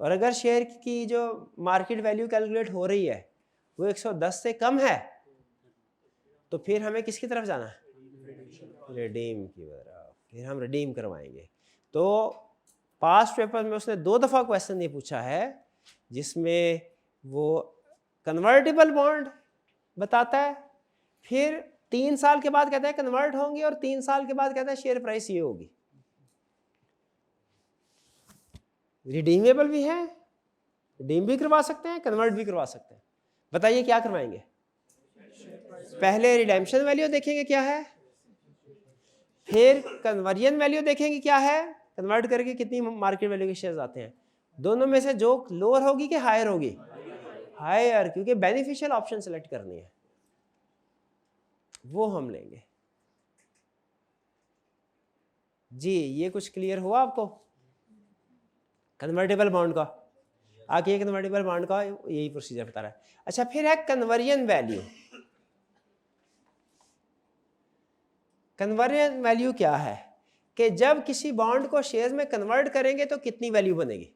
और अगर शेयर की जो मार्केट वैल्यू कैलकुलेट हो रही है वो 110 से कम है, तो फिर हमें किसकी तरफ जाना है? रिडीम की तरफ। फिर हम रिडीम करवाएंगे। तो पास्ट पेपर में उसने 2 दफ़ा क्वेश्चन ये पूछा है जिसमें वो कन्वर्टेबल बॉन्ड बताता है, फिर 3 साल के बाद कहता है कन्वर्ट होंगे, और 3 साल के बाद कहता है शेयर प्राइस ये होगी। रिडीमेबल भी है, रिडीम भी करवा सकते हैं, कन्वर्ट भी करवा सकते हैं। बताइए क्या करवाएंगे? पहले रिडेम्पशन वैल्यू देखेंगे क्या है, फिर कन्वर्जन वैल्यू देखेंगे क्या है, कन्वर्ट करके कितनी मार्केट वैल्यू के शेयर्स आते हैं। दोनों में से जो लोअर होगी कि हायर होगी? हायर, क्योंकि बेनिफिशियल ऑप्शन सेलेक्ट करनी है, वो हम लेंगे। जी ये कुछ क्लियर हुआ आपको कन्वर्टेबल बॉन्ड का? आगे कन्वर्टेबल बॉन्ड का यही प्रोसीजर बता रहा है। अच्छा, फिर है कन्वर्जन वैल्यू। कन्वर्जन वैल्यू क्या है कि जब किसी बॉन्ड को शेयर्स में कन्वर्ट करेंगे तो कितनी वैल्यू बनेगी?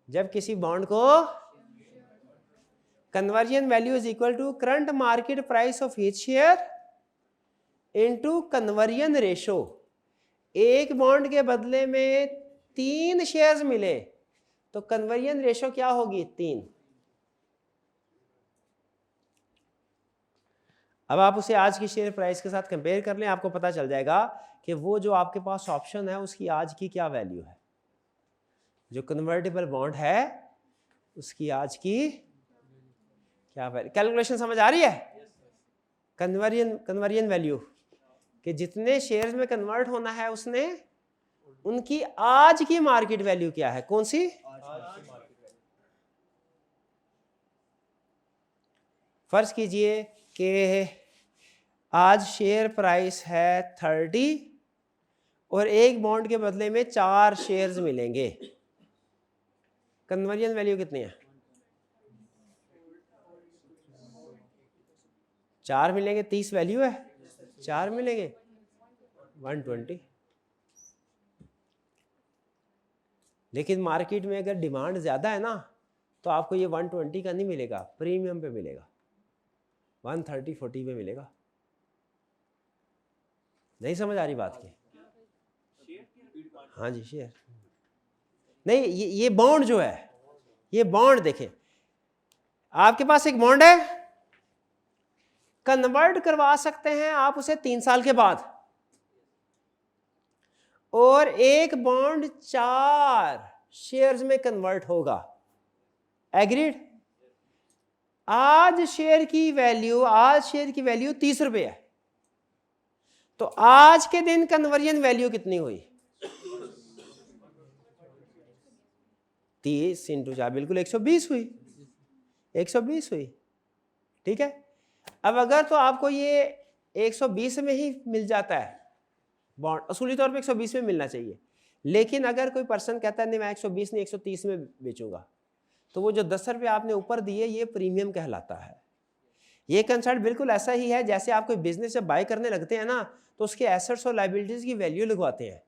जब किसी बॉन्ड को conversion value is equal to current market price of each share into conversion ratio. एक बॉन्ड के बदले में 3 शेयर्स मिले तो कन्वर्जन रेशो क्या होगी? 3। अब आप उसे आज की शेयर प्राइस के साथ कंपेयर कर लें, आपको पता चल जाएगा कि वो जो आपके पास ऑप्शन है उसकी आज की क्या वैल्यू है। जो कन्वर्टेबल बॉन्ड है उसकी आज की क्या वैल्यू? कैलकुलेशन समझ आ रही है? कन्वर्जन वैल्यू कि जितने शेयर्स में कन्वर्ट होना है उसने, उनकी आज की मार्केट वैल्यू क्या है? कौन सी? फर्ज कीजिए कि आज शेयर प्राइस है 30 और एक बॉन्ड के बदले में 4 शेयर्स मिलेंगे। कन्वर्जन वैल्यू कितनी है? 4 मिलेंगे, 30 वैल्यू है, 4 मिलेंगे 120। लेकिन मार्केट में अगर डिमांड ज़्यादा है ना तो आपको ये 120 का नहीं मिलेगा, प्रीमियम पे मिलेगा, 130-40 पे मिलेगा। नहीं समझ आ रही बात की? हाँ जी, शेयर नहीं, ये बॉन्ड जो है, ये बॉन्ड देखें, आपके पास एक बॉन्ड है, कन्वर्ट करवा सकते हैं आप उसे 3 साल के बाद, और एक बॉन्ड 4 शेयर्स में कन्वर्ट होगा। एग्रीड? आज शेयर की वैल्यू 30 रुपये है, तो आज के दिन कन्वर्जन वैल्यू कितनी हुई? 30 × 4 बिल्कुल 120 हुई, 120 हुई। ठीक है, अब अगर तो आपको ये 120 में ही मिल जाता है बॉन्ड, असूली तौर पे 120 में मिलना चाहिए, लेकिन अगर कोई पर्सन कहता है नहीं मैं 120 नहीं 130 में बेचूंगा, तो वो जो 10 रुपये आपने ऊपर दिए ये प्रीमियम कहलाता है। ये कंसेप्ट बिल्कुल ऐसा ही है जैसे आप कोई बिजनेस जब बाय करने लगते हैं ना तो उसके एसेट्स और लायबिलिटीज़ की वैल्यू लगवाते हैं।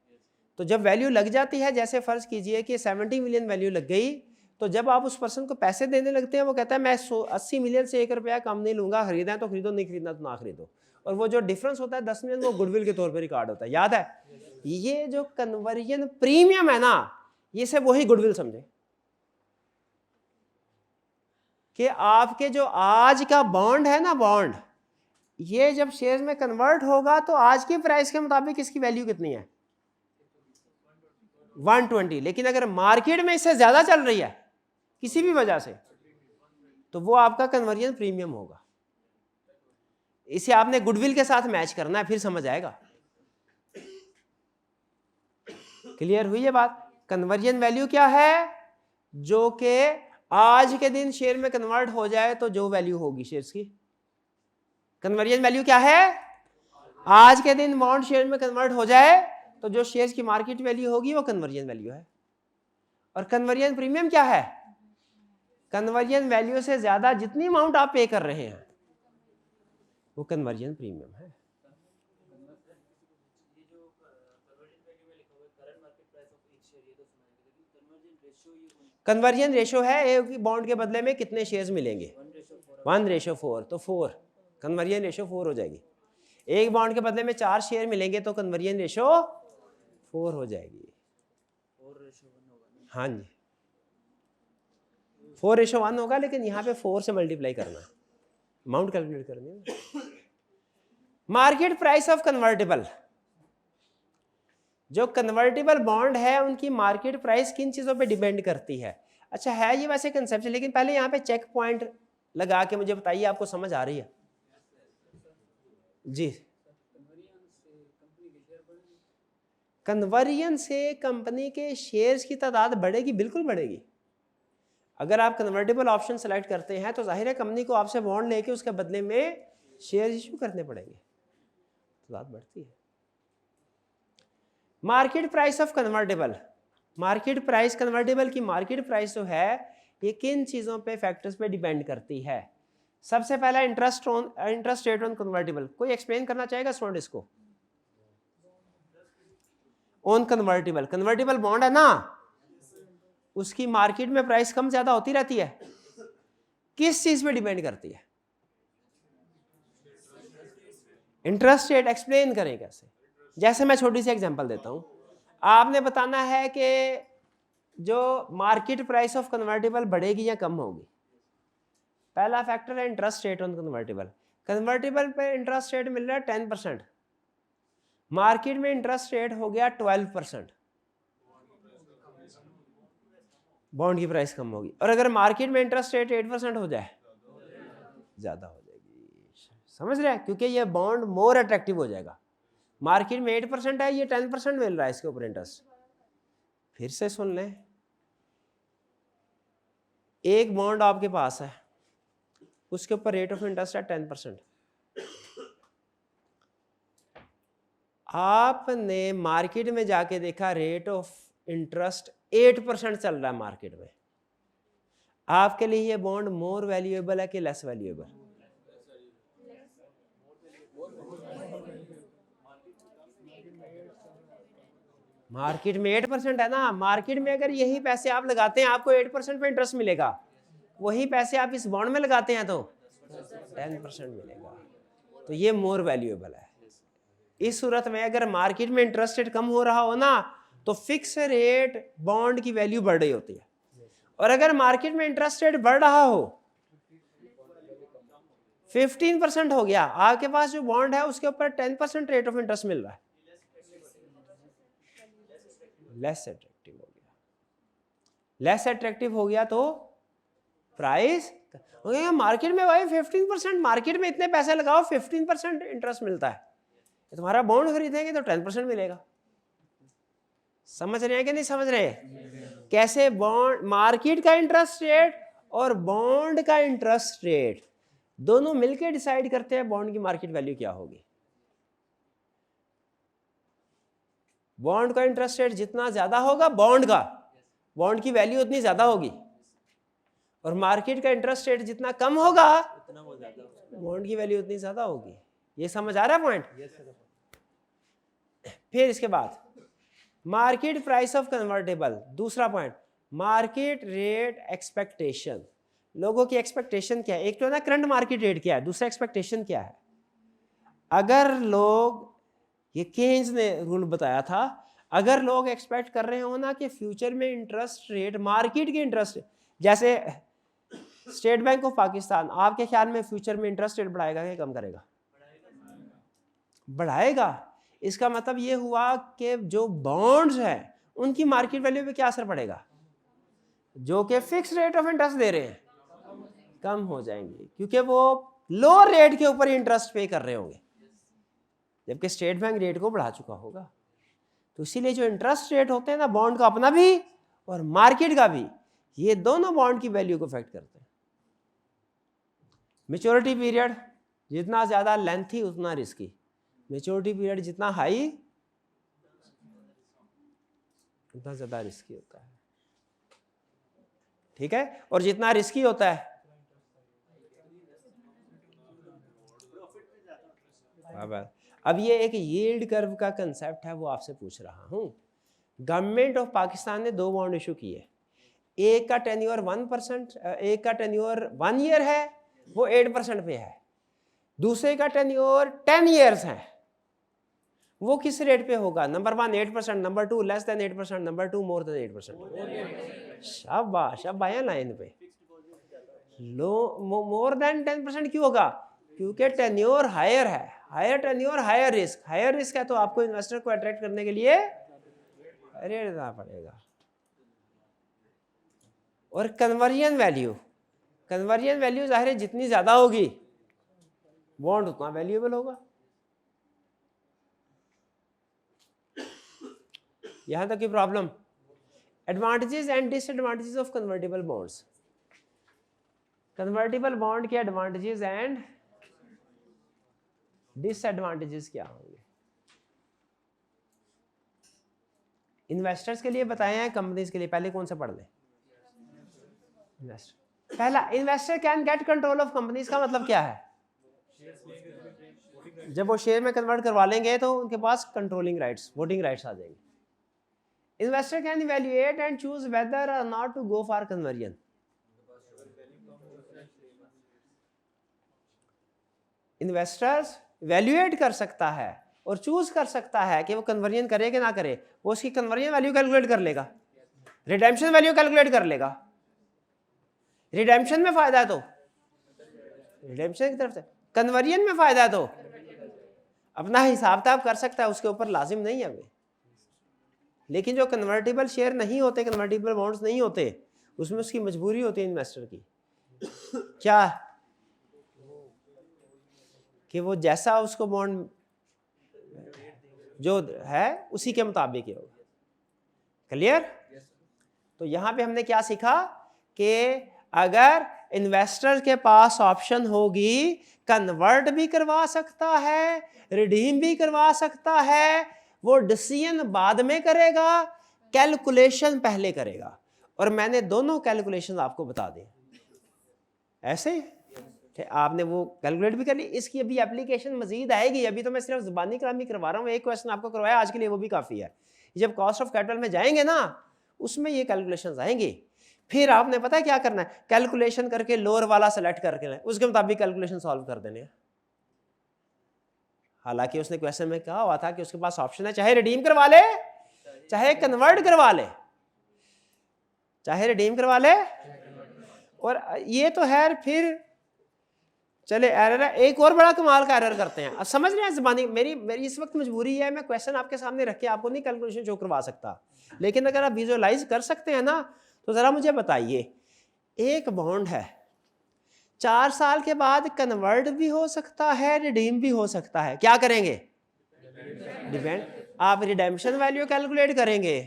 तो जब वैल्यू लग जाती है, जैसे फ़र्ज़ कीजिए कि 70 मिलियन वैल्यू लग गई, तो जब आप उस पर्सन को पैसे देने लगते हैं वो कहता है मैं 80 मिलियन से 1 रुपया कम नहीं लूँगा, खरीदना है तो खरीदो, नहीं खरीदना तो ना खरीदो। और वो जो डिफरेंस होता है 10 मिलियन वो गुडविल के तौर पर रिकॉर्ड होता है, याद है? ये जो कन्वर्जन प्रीमियम है ना, ये से वही गुडविल समझे कि आपके जो आज का बॉन्ड है ना, बॉन्ड ये जब शेयर्स में कन्वर्ट होगा तो आज की प्राइस के मुताबिक इसकी वैल्यू कितनी है? 120। लेकिन अगर मार्केट में इससे ज्यादा चल रही है किसी भी वजह से तो वो आपका कन्वर्जन प्रीमियम होगा। इसे आपने गुडविल के साथ मैच करना है, फिर समझ आएगा। क्लियर हुई ये बात? कन्वर्जन वैल्यू क्या है? जो कि आज के दिन शेयर में कन्वर्ट हो जाए तो जो वैल्यू होगी शेयर्स की। कन्वर्जन वैल्यू क्या है? आज के दिन बॉन्ड शेयर में कन्वर्ट हो जाए तो जो शेयर्स की मार्केट वैल्यू होगी वो कन्वर्जन वैल्यू है। और कन्वर्जन प्रीमियम क्या है? कन्वर्जन वैल्यू से ज्यादा जितनी अमाउंट आप पे कर रहे हैं वो कन्वर्जन प्रीमियम है। कन्वर्जन रेशो है एक बॉन्ड के बदले में कितने शेयर्स मिलेंगे, 1:4। तो 4 कन्वर्जन रेशो 4 हो जाएगी। एक बॉन्ड के बदले में 4 शेयर मिलेंगे तो कन्वर्जन रेशो 4 हो जाएगी। हाँ जी, 4:1 होगा, लेकिन यहाँ पे 4 से मल्टीप्लाई करना, अमाउंट कैलकुलेट करनी है। मार्केट प्राइस ऑफ कन्वर्टेबल, जो कन्वर्टेबल बॉन्ड है उनकी मार्केट प्राइस किन चीजों पे डिपेंड करती है? अच्छा है ये वैसे कंसेप्ट, लेकिन पहले यहाँ पे चेक पॉइंट लगा के मुझे बताइए आपको समझ आ रही है जी? कन्वर्जन से कंपनी के शेयर्स की तादाद बढ़ेगी, बिल्कुल बढ़ेगी। अगर आप कन्वर्टेबल ऑप्शन सेलेक्ट करते हैं तो जाहिर है कंपनी को आपसे बॉन्ड लेके उसके बदले में शेयर इश्यू करने पड़ेंगे, तादाद बढ़ती है। Market price of convertible, market price convertible की मार्केट प्राइस जो है ये किन चीजों पे फैक्टर्स पे डिपेंड करती है? सबसे पहला इंटरेस्ट रेट ऑन कन्वर्टेबल। कोई एक्सप्लेन करना चाहेगा स्टूडेंट इसको? ऑन कन्वर्टेबल, कन्वर्टेबल बॉन्ड है ना, उसकी मार्केट में प्राइस कम ज्यादा होती रहती है, किस चीज पे डिपेंड करती है? Interest rate. एक्सप्लेन करें कैसे? जैसे मैं छोटी सी एग्जांपल देता हूं, आपने बताना है कि जो मार्केट प्राइस ऑफ कन्वर्टेबल बढ़ेगी या कम होगी। पहला फैक्टर है interest rate on convertible. Convertible पे इंटरेस्ट रेट मिल रहा है 10%, मार्केट में इंटरेस्ट रेट हो गया 12%, बॉन्ड की प्राइस कम होगी। और अगर मार्केट में इंटरेस्ट रेट 8% हो जाए, ज्यादा हो जाएगी। समझ रहे हैं? क्योंकि ये बॉन्ड मोर अट्रैक्टिव हो जाएगा। मार्केट में 8% है, ये 10% मिल रहा है इसके ऊपर इंटरेस्ट। फिर से सुन लें, एक बॉन्ड आपके पास है, उसके ऊपर रेट ऑफ इंटरेस्ट है 10%। आपने मार्केट में जाके देखा रेट ऑफ इंटरेस्ट 8% चल रहा है मार्केट में, आपके लिए ये बॉन्ड मोर वैल्यूएबल है कि लेस वैल्यूएबल? मार्केट में 8% है ना, मार्केट में अगर यही पैसे आप लगाते हैं आपको 8% पे इंटरेस्ट मिलेगा, वही पैसे आप इस बॉन्ड में लगाते हैं तो 10% मिलेगा, तो ये मोर वैल्यूएबल है। इस सूरत में अगर मार्केट में इंटरेस्ट रेट कम हो रहा हो ना तो फिक्स रेट बॉन्ड की वैल्यू बढ़ रही होती है, और अगर मार्केट में इंटरेस्ट रेट बढ़ रहा हो, 15% हो गया, आपके पास जो बॉन्ड है उसके ऊपर 10% रेट ऑफ इंटरेस्ट मिल रहा है, लेस अट्रैक्टिव हो गया। लेस अट्रैक्टिव हो गया तो प्राइस मार्केट में भाई 15%, मार्केट में इतने पैसे लगाओ 15% इंटरेस्ट मिलता है, तुम्हारा बॉन्ड खरीदेंगे तो 10% मिलेगा। समझ रहे हैं कि नहीं समझ रहे? कैसे बॉन्ड, मार्केट का इंटरेस्ट रेट और बॉन्ड का इंटरेस्ट रेट दोनों मिलकर डिसाइड करते हैं बॉन्ड की मार्केट वैल्यू क्या होगी। बॉन्ड का इंटरेस्ट रेट जितना ज्यादा होगा बॉन्ड की वैल्यू उतनी ज्यादा होगी, और मार्केट का इंटरेस्ट रेट जितना कम होगा बॉन्ड की वैल्यू उतनी ज्यादा होगी। ये समझ आ रहा है पॉइंट? फिर इसके बाद मार्केट प्राइस ऑफ कन्वर्टेबल, दूसरा पॉइंट मार्केट रेट एक्सपेक्टेशन। लोगों की एक्सपेक्टेशन क्या है? एक तो ना करंट मार्केट रेट क्या है, दूसरा एक्सपेक्टेशन क्या है। अगर लोग, ये केन्स ने रूल बताया था, अगर लोग एक्सपेक्ट कर रहे हो ना कि फ्यूचर में इंटरेस्ट रेट मार्केट के इंटरेस्ट, जैसे स्टेट बैंक ऑफ पाकिस्तान, आपके ख्याल में फ्यूचर में इंटरेस्ट रेट बढ़ाएगा या कम करेगा? बढ़ाएगा। इसका मतलब ये हुआ कि जो बॉन्ड्स हैं उनकी मार्केट वैल्यू पे क्या असर पड़ेगा? जो कि फिक्स रेट ऑफ इंटरेस्ट दे रहे हैं कम हो जाएंगे, क्योंकि वो लो रेट के ऊपर इंटरेस्ट पे कर रहे होंगे, जबकि स्टेट बैंक रेट को बढ़ा चुका होगा। तो इसीलिए जो इंटरेस्ट रेट होते हैं ना, बॉन्ड का अपना भी और मार्केट का भी, ये दोनों बॉन्ड की वैल्यू को इफेक्ट करते हैं। मैच्योरिटी पीरियड जितना ज्यादा लेंथी उतना रिस्की, मैच्योरिटी पीरियड जितना हाई उतना ज्यादा रिस्की होता है, ठीक है। और जितना रिस्की होता है, अब ये एक यील्ड कर्व का कंसेप्ट है, वो आपसे पूछ रहा हूं। गवर्नमेंट ऑफ पाकिस्तान ने 2 बॉन्ड इशू किए, एक का टेन्योर 1%, एक का टेन्योर 1 ईयर है, वो 8% पे है, दूसरे का टेन्योर 10 ईयर्स है, वो किस रेट पे होगा? Number 1 8%, number 2 less than 8%, number 2 more than 8%। शाबाश, अब आया लाइन पे। लो मोर देन 10% क्यों होगा? क्योंकि टेन्योर हायर है, हायर टेन्योर हायर रिस्क है, तो आपको इन्वेस्टर को अट्रैक्ट करने के लिए रेट देना पड़ेगा। और कन्वर्जन वैल्यू जाहिर है जितनी ज्यादा होगी बॉन्ड उतना वैल्यूएबल होगा। यहां तक की problem. Advantages and disadvantages of convertible bonds. Convertible bond के एडवांटेजेस एंड डिसएडवांटेजेस क्या होंगे? इन्वेस्टर्स के लिए बताए हैं, कंपनीज के लिए? पहले कौन सा पढ़ लें? इन्वेस्टर। पहला, investor can get control of companies का मतलब क्या है? जब वो शेयर में कन्वर्ट करवा लेंगे तो उनके पास कंट्रोलिंग राइट्स, वोटिंग राइट्स आ जाएंगे। Investor can evaluate and choose whether or not to go for conversion. Investors evaluate कर सकता है और चूज कर सकता है कि वो कन्वर्जन करे कि ना करे। वो उसकी कन्वर्जन वैल्यू कैलकुलेट कर लेगा, रिडेम्पशन वैल्यू कैलकुलेट कर लेगा। रिडेम्पशन में फायदा है तो रिडेम्पशन की तरफ से, कन्वर्जन में फायदा है तो अपना हिसाब किताब कर सकता है, उसके ऊपर लाजिम नहीं है वे। लेकिन जो कन्वर्टेबल शेयर नहीं होते, कन्वर्टेबल बॉन्ड्स नहीं होते, उसमें उसकी मजबूरी होती है इन्वेस्टर की, क्या कि वो जैसा उसको बॉन्ड जो है उसी के मुताबिक ही होगा। क्लियर? तो यहां पे हमने क्या सीखा कि अगर इन्वेस्टर के पास ऑप्शन होगी, कन्वर्ट भी करवा सकता है, रिडीम भी करवा सकता है, वो डिसीजन बाद में करेगा, कैलकुलेशन पहले करेगा। और मैंने दोनों कैलकुलेशन आपको बता दी, ऐसे आपने वो कैलकुलेट भी कर ली। इसकी अभी एप्लीकेशन मजीद आएगी, अभी तो मैं सिर्फ जुबानी कलामी करवा रहा हूँ, एक क्वेश्चन आपको करवाया आज के लिए, वो भी काफ़ी है। जब कॉस्ट ऑफ कैपिटल में जाएंगे ना, उसमें ये कैलकुलेशंस आएंगी। फिर आपने पता है क्या करना है? कैलकुलेशन करके लोअर वाला सेलेक्ट करके उसके मुताबिक कैलकुलेशन सॉल्व कर देने हैं। हालांकि उसने क्वेश्चन में कहा हुआ था कि उसके पास ऑप्शन है, चाहे रिडीम करवा ले, चाहे कन्वर्ट करवा ले, चाहे रिडीम करवा ले। और ये तो है, फिर चले एरर है, एक और बड़ा कमाल का एरर करते हैं। अब समझ रहे हैं ज़बानी, मेरी इस वक्त मजबूरी है, मैं क्वेश्चन आपके सामने रख के आपको नहीं कैलकुलेशन शो करवा सकता, लेकिन अगर आप विजुअलाइज कर सकते हैं ना, तो ज़रा मुझे बताइए, एक बॉन्ड है, 4 साल के बाद कन्वर्ट भी हो सकता है, रिडीम भी हो सकता है, क्या करेंगे? डिपेंड। आप रिडेम्पशन वैल्यू कैलकुलेट करेंगे,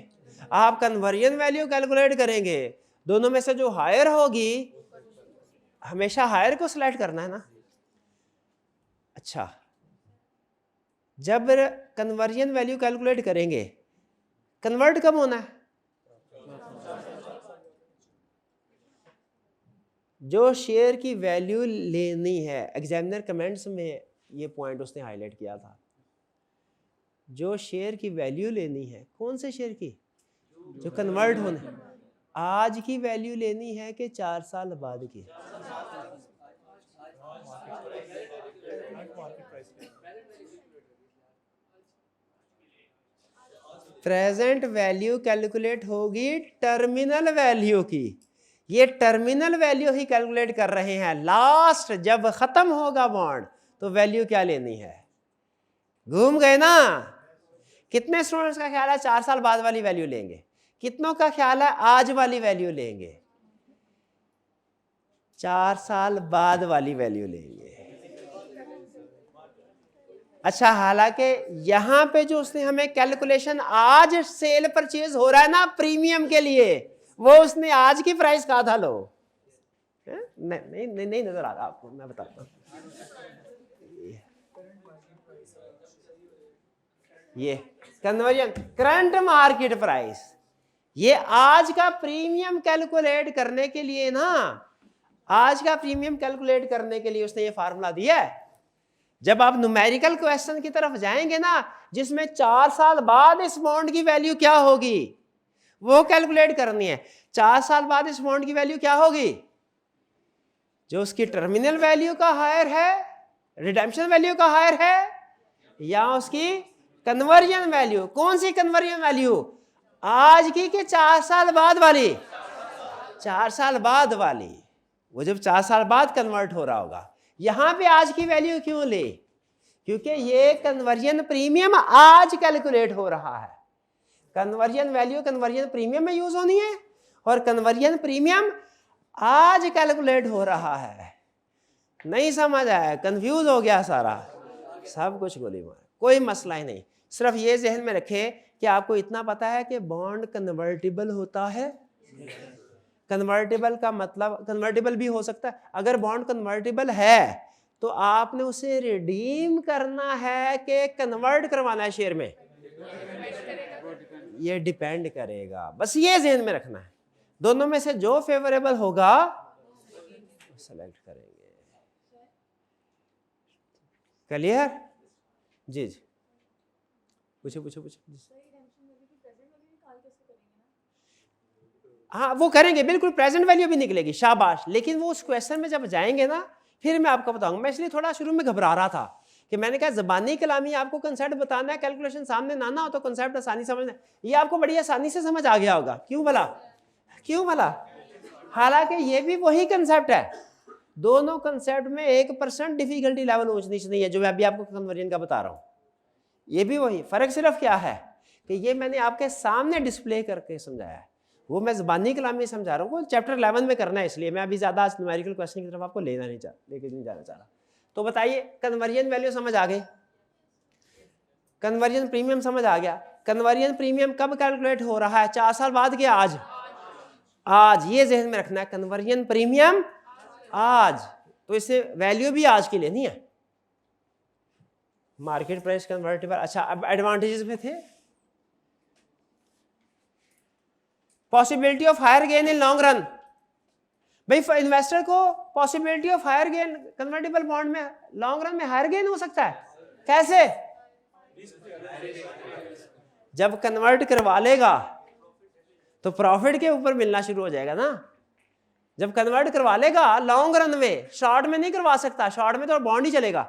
आप कन्वर्जन वैल्यू कैलकुलेट करेंगे, दोनों में से जो हायर होगी, हमेशा हायर को सिलेक्ट करना है ना। अच्छा, जब कन्वर्जन वैल्यू कैलकुलेट करेंगे, कन्वर्ट कब होना है? जो शेयर की वैल्यू लेनी है, एग्जामिनर कमेंट्स में ये पॉइंट उसने हाईलाइट किया था, जो शेयर की वैल्यू लेनी है, कौन से शेयर की, जो कन्वर्ट होने, आज की वैल्यू लेनी है कि 4 साल बाद की, प्रेजेंट वैल्यू कैलकुलेट होगी टर्मिनल वैल्यू की। ये टर्मिनल वैल्यू ही कैलकुलेट कर रहे हैं, लास्ट जब खत्म होगा बॉन्ड तो वैल्यू क्या लेनी है। घूम गए ना। कितने स्टूडेंट्स का ख्याल है 4 साल बाद वाली वैल्यू लेंगे, कितनों का ख्याल है आज वाली वैल्यू लेंगे, 4 साल बाद वाली वैल्यू लेंगे। अच्छा, हालांकि यहां पे जो उसने हमें कैलकुलेशन आज सेल परचेज हो रहा है ना प्रीमियम के लिए, वो उसने आज की प्राइस कहा था। लो नहीं नहीं नहीं नजर आ रहा आपको, मैं बताता हूं। ये कन्वर्जन करंट मार्केट प्राइस, ये आज का प्रीमियम कैलकुलेट करने के लिए ना, आज का प्रीमियम कैलकुलेट करने के लिए उसने ये फार्मूला दिया है। जब आप न्यूमेरिकल क्वेश्चन की तरफ जाएंगे ना, जिसमें 4 साल बाद इस बॉन्ड की वैल्यू क्या होगी वो कैलकुलेट करनी है। 4 साल बाद इस बॉन्ड की वैल्यू क्या होगी, जो उसकी टर्मिनल वैल्यू का हायर है, रिडेम्पशन वैल्यू का हायर है, या उसकी कन्वर्जन वैल्यू। कौन सी कन्वर्जन वैल्यू, आज की कि 4 साल बाद वाली, 4 साल बाद वाली। वो जब 4 साल बाद कन्वर्ट हो रहा होगा। यहां पे आज की वैल्यू क्यों ले, क्योंकि ये कन्वर्जन प्रीमियम आज कैलकुलेट हो रहा है। कन्वर्जन वैल्यू कन्वर्जन प्रीमियम में यूज होनी है, और कन्वर्जन प्रीमियम आज कैलकुलेट हो रहा है। नहीं समझ आया, कंफ्यूज हो गया सारा, सब कुछ गोली मार, कोई मसला ही नहीं। सिर्फ ये जहन में रखे कि आपको इतना पता है कि बॉन्ड कन्वर्टिबल होता है। कन्वर्टिबल का मतलब कन्वर्टिबल भी हो सकता है। अगर बॉन्ड कन्वर्टिबल है तो आपने उसे रिडीम करना है कि कन्वर्ट करवाना है शेयर में, ये डिपेंड करेगा। बस ये ज़हन में रखना है, दोनों में से जो फेवरेबल होगा सेलेक्ट करेंगे। क्लियर? जी जी, पूछो पूछो पूछो। हाँ वो करेंगे, बिल्कुल प्रेजेंट वैल्यू भी निकलेगी, शाबाश। लेकिन वो उस क्वेश्चन में जब जाएंगे ना, फिर मैं आपको बताऊंगा। मैं इसलिए थोड़ा शुरू में घबरा रहा था कि मैंने कहा ज़बानी कलामी आपको कंसेप्ट बताना है, कैलकुलेशन सामने ना ना हो तो कंसेप्ट आसानी समझना। ये आपको बड़ी आसानी से समझ आ गया होगा। क्यों भला, क्यों भला? हालांकि ये भी वही कंसेप्ट है, दोनों कंसेप्ट में 1% डिफिकल्टी लेवल ऊंच नीच नहीं है, जो मैं अभी आपको कन्वर्जन का बता रहा हूँ। ये भी वही, फर्क सिर्फ क्या है कि ये मैंने आपके सामने डिस्प्ले करके समझाया है, वो मैं ज़बानी कलाम में समझा रहा हूँ। चैप्टर 11 में करना है, इसलिए मैं अभी ज़्यादा न्यूमेरिकल क्वेश्चन की तरफ आपको लेके नहीं जाना चाह रहा। तो बताइए, कन्वर्जन वैल्यू समझ आ गई, कन्वर्जन प्रीमियम समझ आ गया। कन्वर्जन प्रीमियम कब कैलकुलेट हो रहा है, 4 साल बाद के आज? आज, ये जहन में रखना है, कन्वर्जन प्रीमियम आज। तो इससे वैल्यू भी आज की लेनी है। Market price convertible. अच्छा, अब एडवांटेजेस में थे, possibility of higher gain in long run. भाई इन्वेस्टर को possibility of higher gain convertible bond में लॉन्ग रन में हायर गेन हो सकता है। कैसे? जब कन्वर्ट करवा लेगा तो प्रॉफिट के ऊपर मिलना शुरू हो जाएगा ना। जब कन्वर्ट करवा लेगा लॉन्ग रन में, शॉर्ट में नहीं करवा सकता, शॉर्ट में तो बॉन्ड ही चलेगा।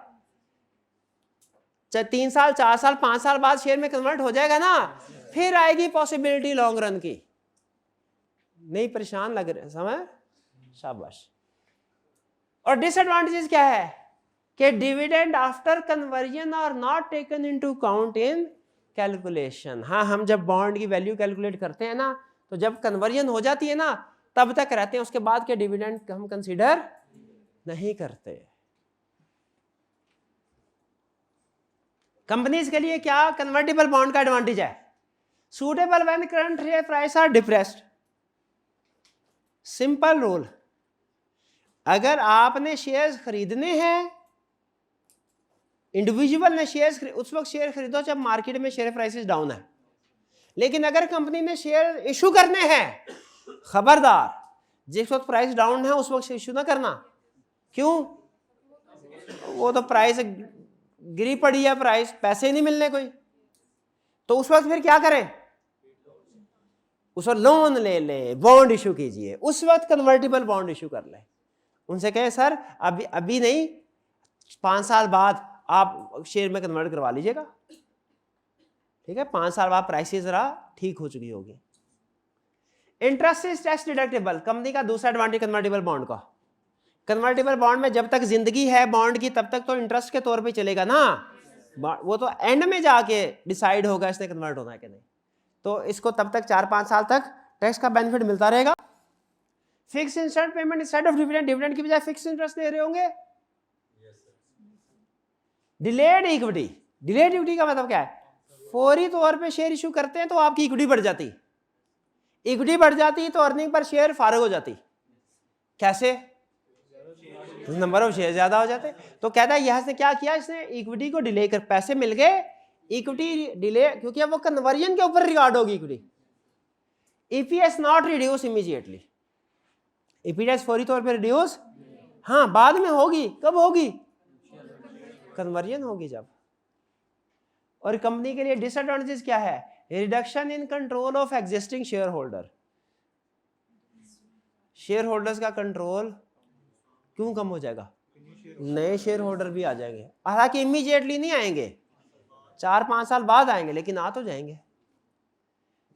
3 साल 4 साल 5 साल बाद शेयर में कन्वर्ट हो जाएगा ना, फिर आएगी पॉसिबिलिटी लॉन्ग रन की। नहीं परेशान लग रहे, समझ? शाबाश। और डिसएडवांटेजेस क्या है कि dividend after conversion are not taken into account in calculation. हाँ, हम जब बॉन्ड की वैल्यू कैलकुलेट करते हैं ना, तो जब कन्वर्जन हो जाती है ना तब तक रहते हैं, उसके बाद के डिविडेंड हम कंसीडर नहीं करते। कंपनीज के लिए क्या कन्वर्टिबल बॉन्ड का एडवांटेज है? Suitable when current share price are depressed. Simple rule, अगर आपने शेयर्स खरीदने हैं, इंडिविजुअल ने शेयर्स उस वक्त शेयर खरीदो जब मार्केट में शेयर प्राइसेस डाउन है। लेकिन अगर कंपनी ने शेयर इशू करने हैं, खबरदार, जिस वक्त प्राइस डाउन है उस वक्त इशू ना करना। क्यों? वो तो प्राइस गिरी पड़ी है, प्राइस पैसे ही नहीं मिलने कोई, तो उस वक्त फिर क्या करें? उस वक्त लोन ले लें, बॉन्ड इशू कीजिए, उस वक्त कन्वर्टिबल बॉन्ड इशू कर लें। उनसे कहें सर अभी नहीं, 5 साल बाद आप शेयर में कन्वर्ट करवा लीजिएगा, ठीक है, 5 साल बाद प्राइसेस जरा ठीक हो चुकी होगी। Interest is tax deductible, company का दूसरा एडवांटेज कन्वर्टिबल बॉन्ड का। कन्वर्टिबल बॉन्ड में जब तक जिंदगी है बॉन्ड की तब तक तो इंटरेस्ट के तौर पे चलेगा ना, वो तो एंड में जाके डिसाइड होगा इसने कन्वर्ट होना है कि नहीं, तो इसको तब तक 4-5 साल तक टैक्स का बेनिफिट मिलता रहेगा। Fix instant payment instead of dividend, dividend की बजाय फिक्स इंटरेस्ट दे रहे होंगे। डिलेड इक्विटी, डिलेड इक्विटी का मतलब क्या है? फौरी तौर पे शेयर इशू करते हैं तो आपकी इक्विटी बढ़ जाती, इक्विटी बढ़ जाती तो अर्निंग पर शेयर फारग हो जाती। कैसे? नंबर ऑफ शेयर ज्यादा हो जाते। तो कहता है यहां से क्या किया इसने, इक्विटी को डिले कर, पैसे मिल गए, इक्विटी डिले, क्योंकि अब वो कन्वर्जन के ऊपर रिकॉर्ड होगी equity. EPS not reduce immediately, EPS फौरी तौर पे रिड्यूस, हाँ बाद में होगी, कब होगी? कन्वर्जन होगी जब। और कंपनी के लिए डिसएडवांटेजेस क्या है? Reduction in control of existing share holder, share holders का कंट्रोल क्यों कम हो जाएगा? नए शेयर होल्डर भी आ जाएंगे, हालांकि इमीडिएटली नहीं आएंगे, 4-5 साल बाद आएंगे, लेकिन आ तो जाएंगे।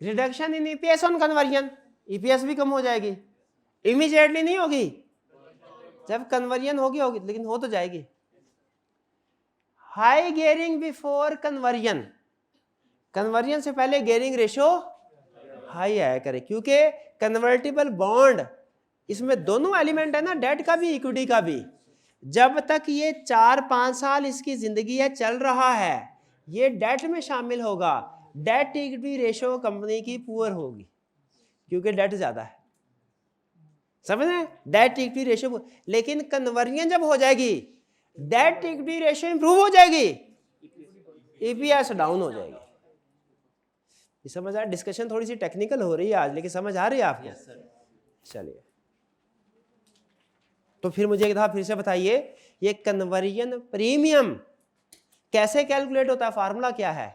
Reduction in EPS on conversion, EPS भी कम हो जाएगी, इमीडिएटली नहीं होगी, जब कन्वर्जन होगी, लेकिन हो तो जाएगी। High gearing before conversion, conversion से पहले गेयरिंग रेशो हाई आया करे, क्योंकि कन्वर्टिबल बॉन्ड इसमें दोनों एलिमेंट है ना, डेट का भी इक्विटी का भी। जब तक ये 4-5 साल इसकी जिंदगी है, चल रहा है, ये डेट में शामिल होगा, डेट इक्विटी रेशो कंपनी की पुअर होगी क्योंकि डेट ज्यादा है, समझ रहे? डेट इक्विटी रेशो, लेकिन कन्वर्जन जब हो जाएगी डेट इक्विटी रेशो इंप्रूव हो जाएगी, ईपीएस डाउन हो जाएगी। समझ आ? डिस्कशन थोड़ी सी टेक्निकल हो रही है आज, लेकिन समझ आ रही है आपको? चलिए, तो फिर मुझे एक दफा फिर से बताइए, ये कन्वर्जन प्रीमियम कैसे कैलकुलेट होता है? फार्मूला क्या है?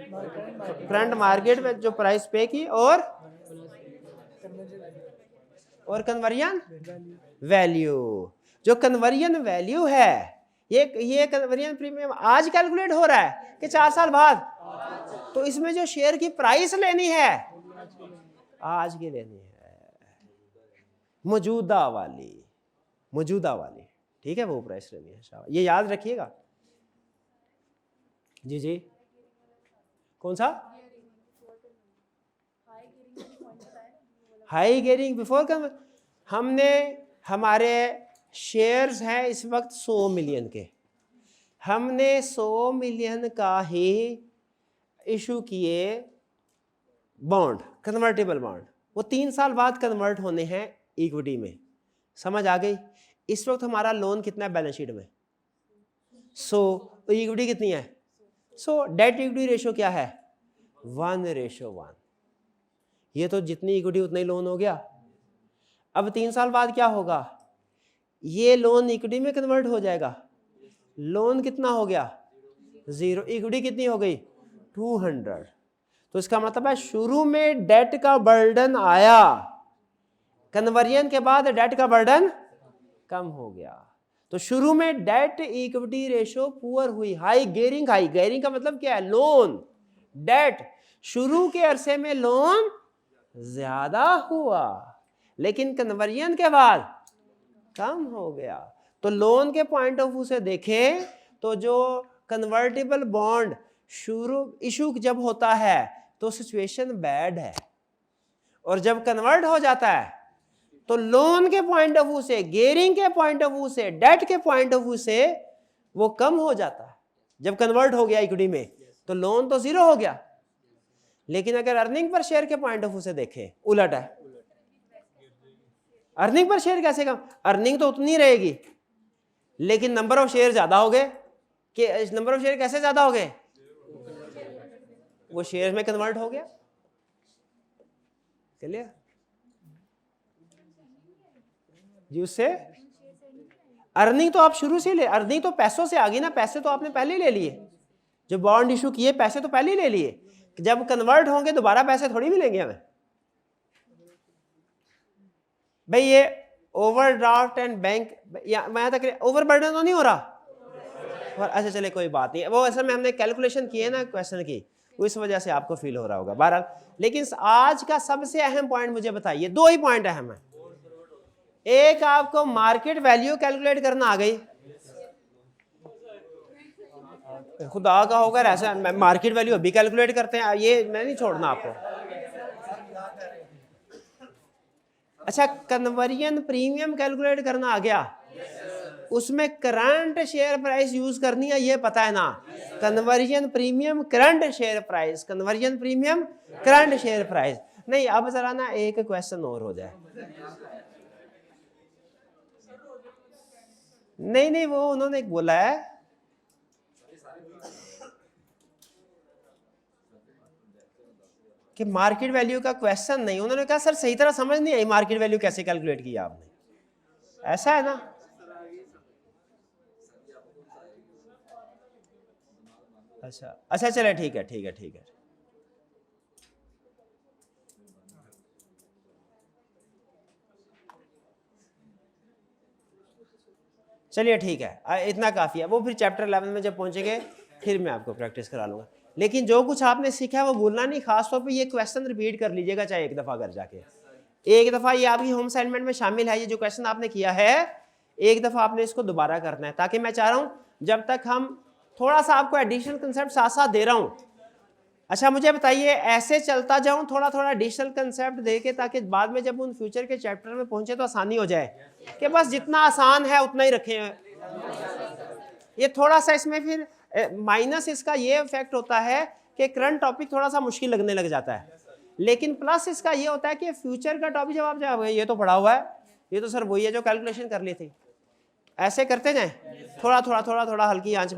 करंट मार्केट में जो प्राइस पे की और कन्वर्जन वैल्यू। जो कन्वर्जन वैल्यू है, ये कन्वर्जन प्रीमियम आज कैलकुलेट हो रहा है कि 4 साल बाद? तो इसमें जो शेयर की प्राइस लेनी है आज की लेनी है, मौजूदा वाली, ठीक है, वो प्राइस लेनी है। ये याद रखिएगा जी। जी कौन सा? हाई गेयरिंग बिफोर कम। हमने, हमारे शेयर्स हैं इस वक्त 100 मिलियन के, हमने 100 मिलियन का ही इशू किए बॉन्ड, कन्वर्टेबल बॉन्ड, वो 3 साल बाद कन्वर्ट होने हैं इक्विटी में। समझ आ गई? इस वक्त हमारा लोन कितना है बैलेंस शीट में? 100, तो इक्विटी कितनी है? 100। डेट इक्विटी रेशो क्या है? 1:1। ये तो जितनी इक्विटी उतना ही लोन हो गया। अब 3 साल बाद क्या होगा? ये लोन इक्विटी में कन्वर्ट हो जाएगा। लोन कितना हो गया? 0। इक्विटी कितनी हो गई? 200। तो इसका मतलब है शुरू में डेट का बर्डन आया, कन्वर्जन के बाद डेट का बर्डन कम हो गया। तो शुरू में डेट इक्विटी रेशो पुअर हुई, हाई गेयरिंग। हाई गेयरिंग का मतलब क्या है? लोन, डेट, शुरू के अरसे में लोन ज्यादा हुआ, लेकिन कन्वर्जन के बाद कम हो गया। तो लोन के पॉइंट ऑफ व्यू से देखें तो जो कन्वर्टेबल बॉन्ड शुरू इशू जब होता है तो सिचुएशन बैड है, और जब कन्वर्ट हो जाता है तो लोन के पॉइंट ऑफ व्यू से, गेयरिंग के पॉइंट ऑफ व्यू से, डेट के पॉइंट ऑफ व्यू से वो कम हो जाता है। जब कन्वर्ट हो गया इक्विटी में तो लोन तो 0 हो गया, लेकिन अगर अर्निंग पर शेयर के पॉइंट ऑफ व्यू से देखें उलट है। अर्निंग पर शेयर कैसे कम? अर्निंग तो उतनी रहेगी, लेकिन नंबर ऑफ शेयर ज्यादा हो गए। कि नंबर ऑफ शेयर कैसे ज्यादा हो गए? वो शेयर में कन्वर्ट हो गया। क्लियर? जी उससे अर्निंग तो आप शुरू से ले, अर्निंग तो पैसों से आ गई ना, पैसे तो आपने पहले ही ले लिए, जो बॉन्ड इशू किए पैसे तो पहले ही ले लिए, जब कन्वर्ट होंगे दोबारा पैसे थोड़ी मिलेंगे हमें भाई। ये ओवरड्राफ्ट एंड बैंक वहां तक ओवरबर्डन तो नहीं हो रहा? अच्छा चले कोई बात नहीं, वो असल में हमने कैलकुलेशन किए ना क्वेश्चन की, इस वजह से आपको फील हो रहा होगा। बहरहाल लेकिन आज का सबसे अहम पॉइंट मुझे बताइए, दो ही पॉइंट अहम है। एक आपको मार्केट वैल्यू कैलकुलेट करना आ गई, खुदा का होगा ऐसा मार्केट वैल्यू अभी कैलकुलेट करते हैं, ये मैं नहीं छोड़ना आपको। अच्छा कन्वर्जन प्रीमियम कैलकुलेट करना आ गया, उसमें करंट शेयर प्राइस यूज करनी है, ये पता है ना? Conversion premium current share price, conversion premium current share price. नहीं अब जरा ना एक क्वेश्चन और हो जाए। नहीं वो उन्होंने बोला है कि मार्केट वैल्यू का क्वेश्चन नहीं, उन्होंने कहा सर सही तरह समझ नहीं आई मार्केट वैल्यू कैसे कैलकुलेट किया आपने, ऐसा है ना? अच्छा चले ठीक है। चलिए ठीक है, इतना काफ़ी है, वो फिर चैप्टर 11 में जब पहुंचेंगे फिर मैं आपको प्रैक्टिस करा लूँगा। लेकिन जो कुछ आपने सीखा है वो भूलना नहीं, खासतौर पे ये क्वेश्चन रिपीट कर लीजिएगा, चाहे एक दफ़ा घर जाके, एक दफ़ा ये आपकी होम असाइनमेंट में शामिल है, ये जो क्वेश्चन आपने किया है एक दफ़ा आपने इसको दोबारा करना है, ताकि मैं चाह रहा हूँ जब तक हम थोड़ा सा आपको एडिशनल कंसेप्ट साथ साथ दे रहा हूँ। अच्छा मुझे बताइए ऐसे चलता जाऊं थोड़ा थोड़ा एडिशनल कंसेप्ट दे के, ताकि बाद में जब उन फ्यूचर के चैप्टर में पहुंचे तो आसानी हो जाए, कि बस जितना आसान है उतना ही रखे हैं। ये थोड़ा सा इसमें फिर माइनस इसका ये इफेक्ट होता है कि करंट टॉपिक थोड़ा सा मुश्किल लगने लग जाता है, लेकिन प्लस इसका ये होता है कि फ्यूचर का टॉपिक जब आप जाओगे ये तो पढ़ा हुआ है, ये तो सर वही है जो कैलकुलेशन कर ली थी, ऐसे करते जाएं थोड़ा थोड़ा हल्की आंच पे।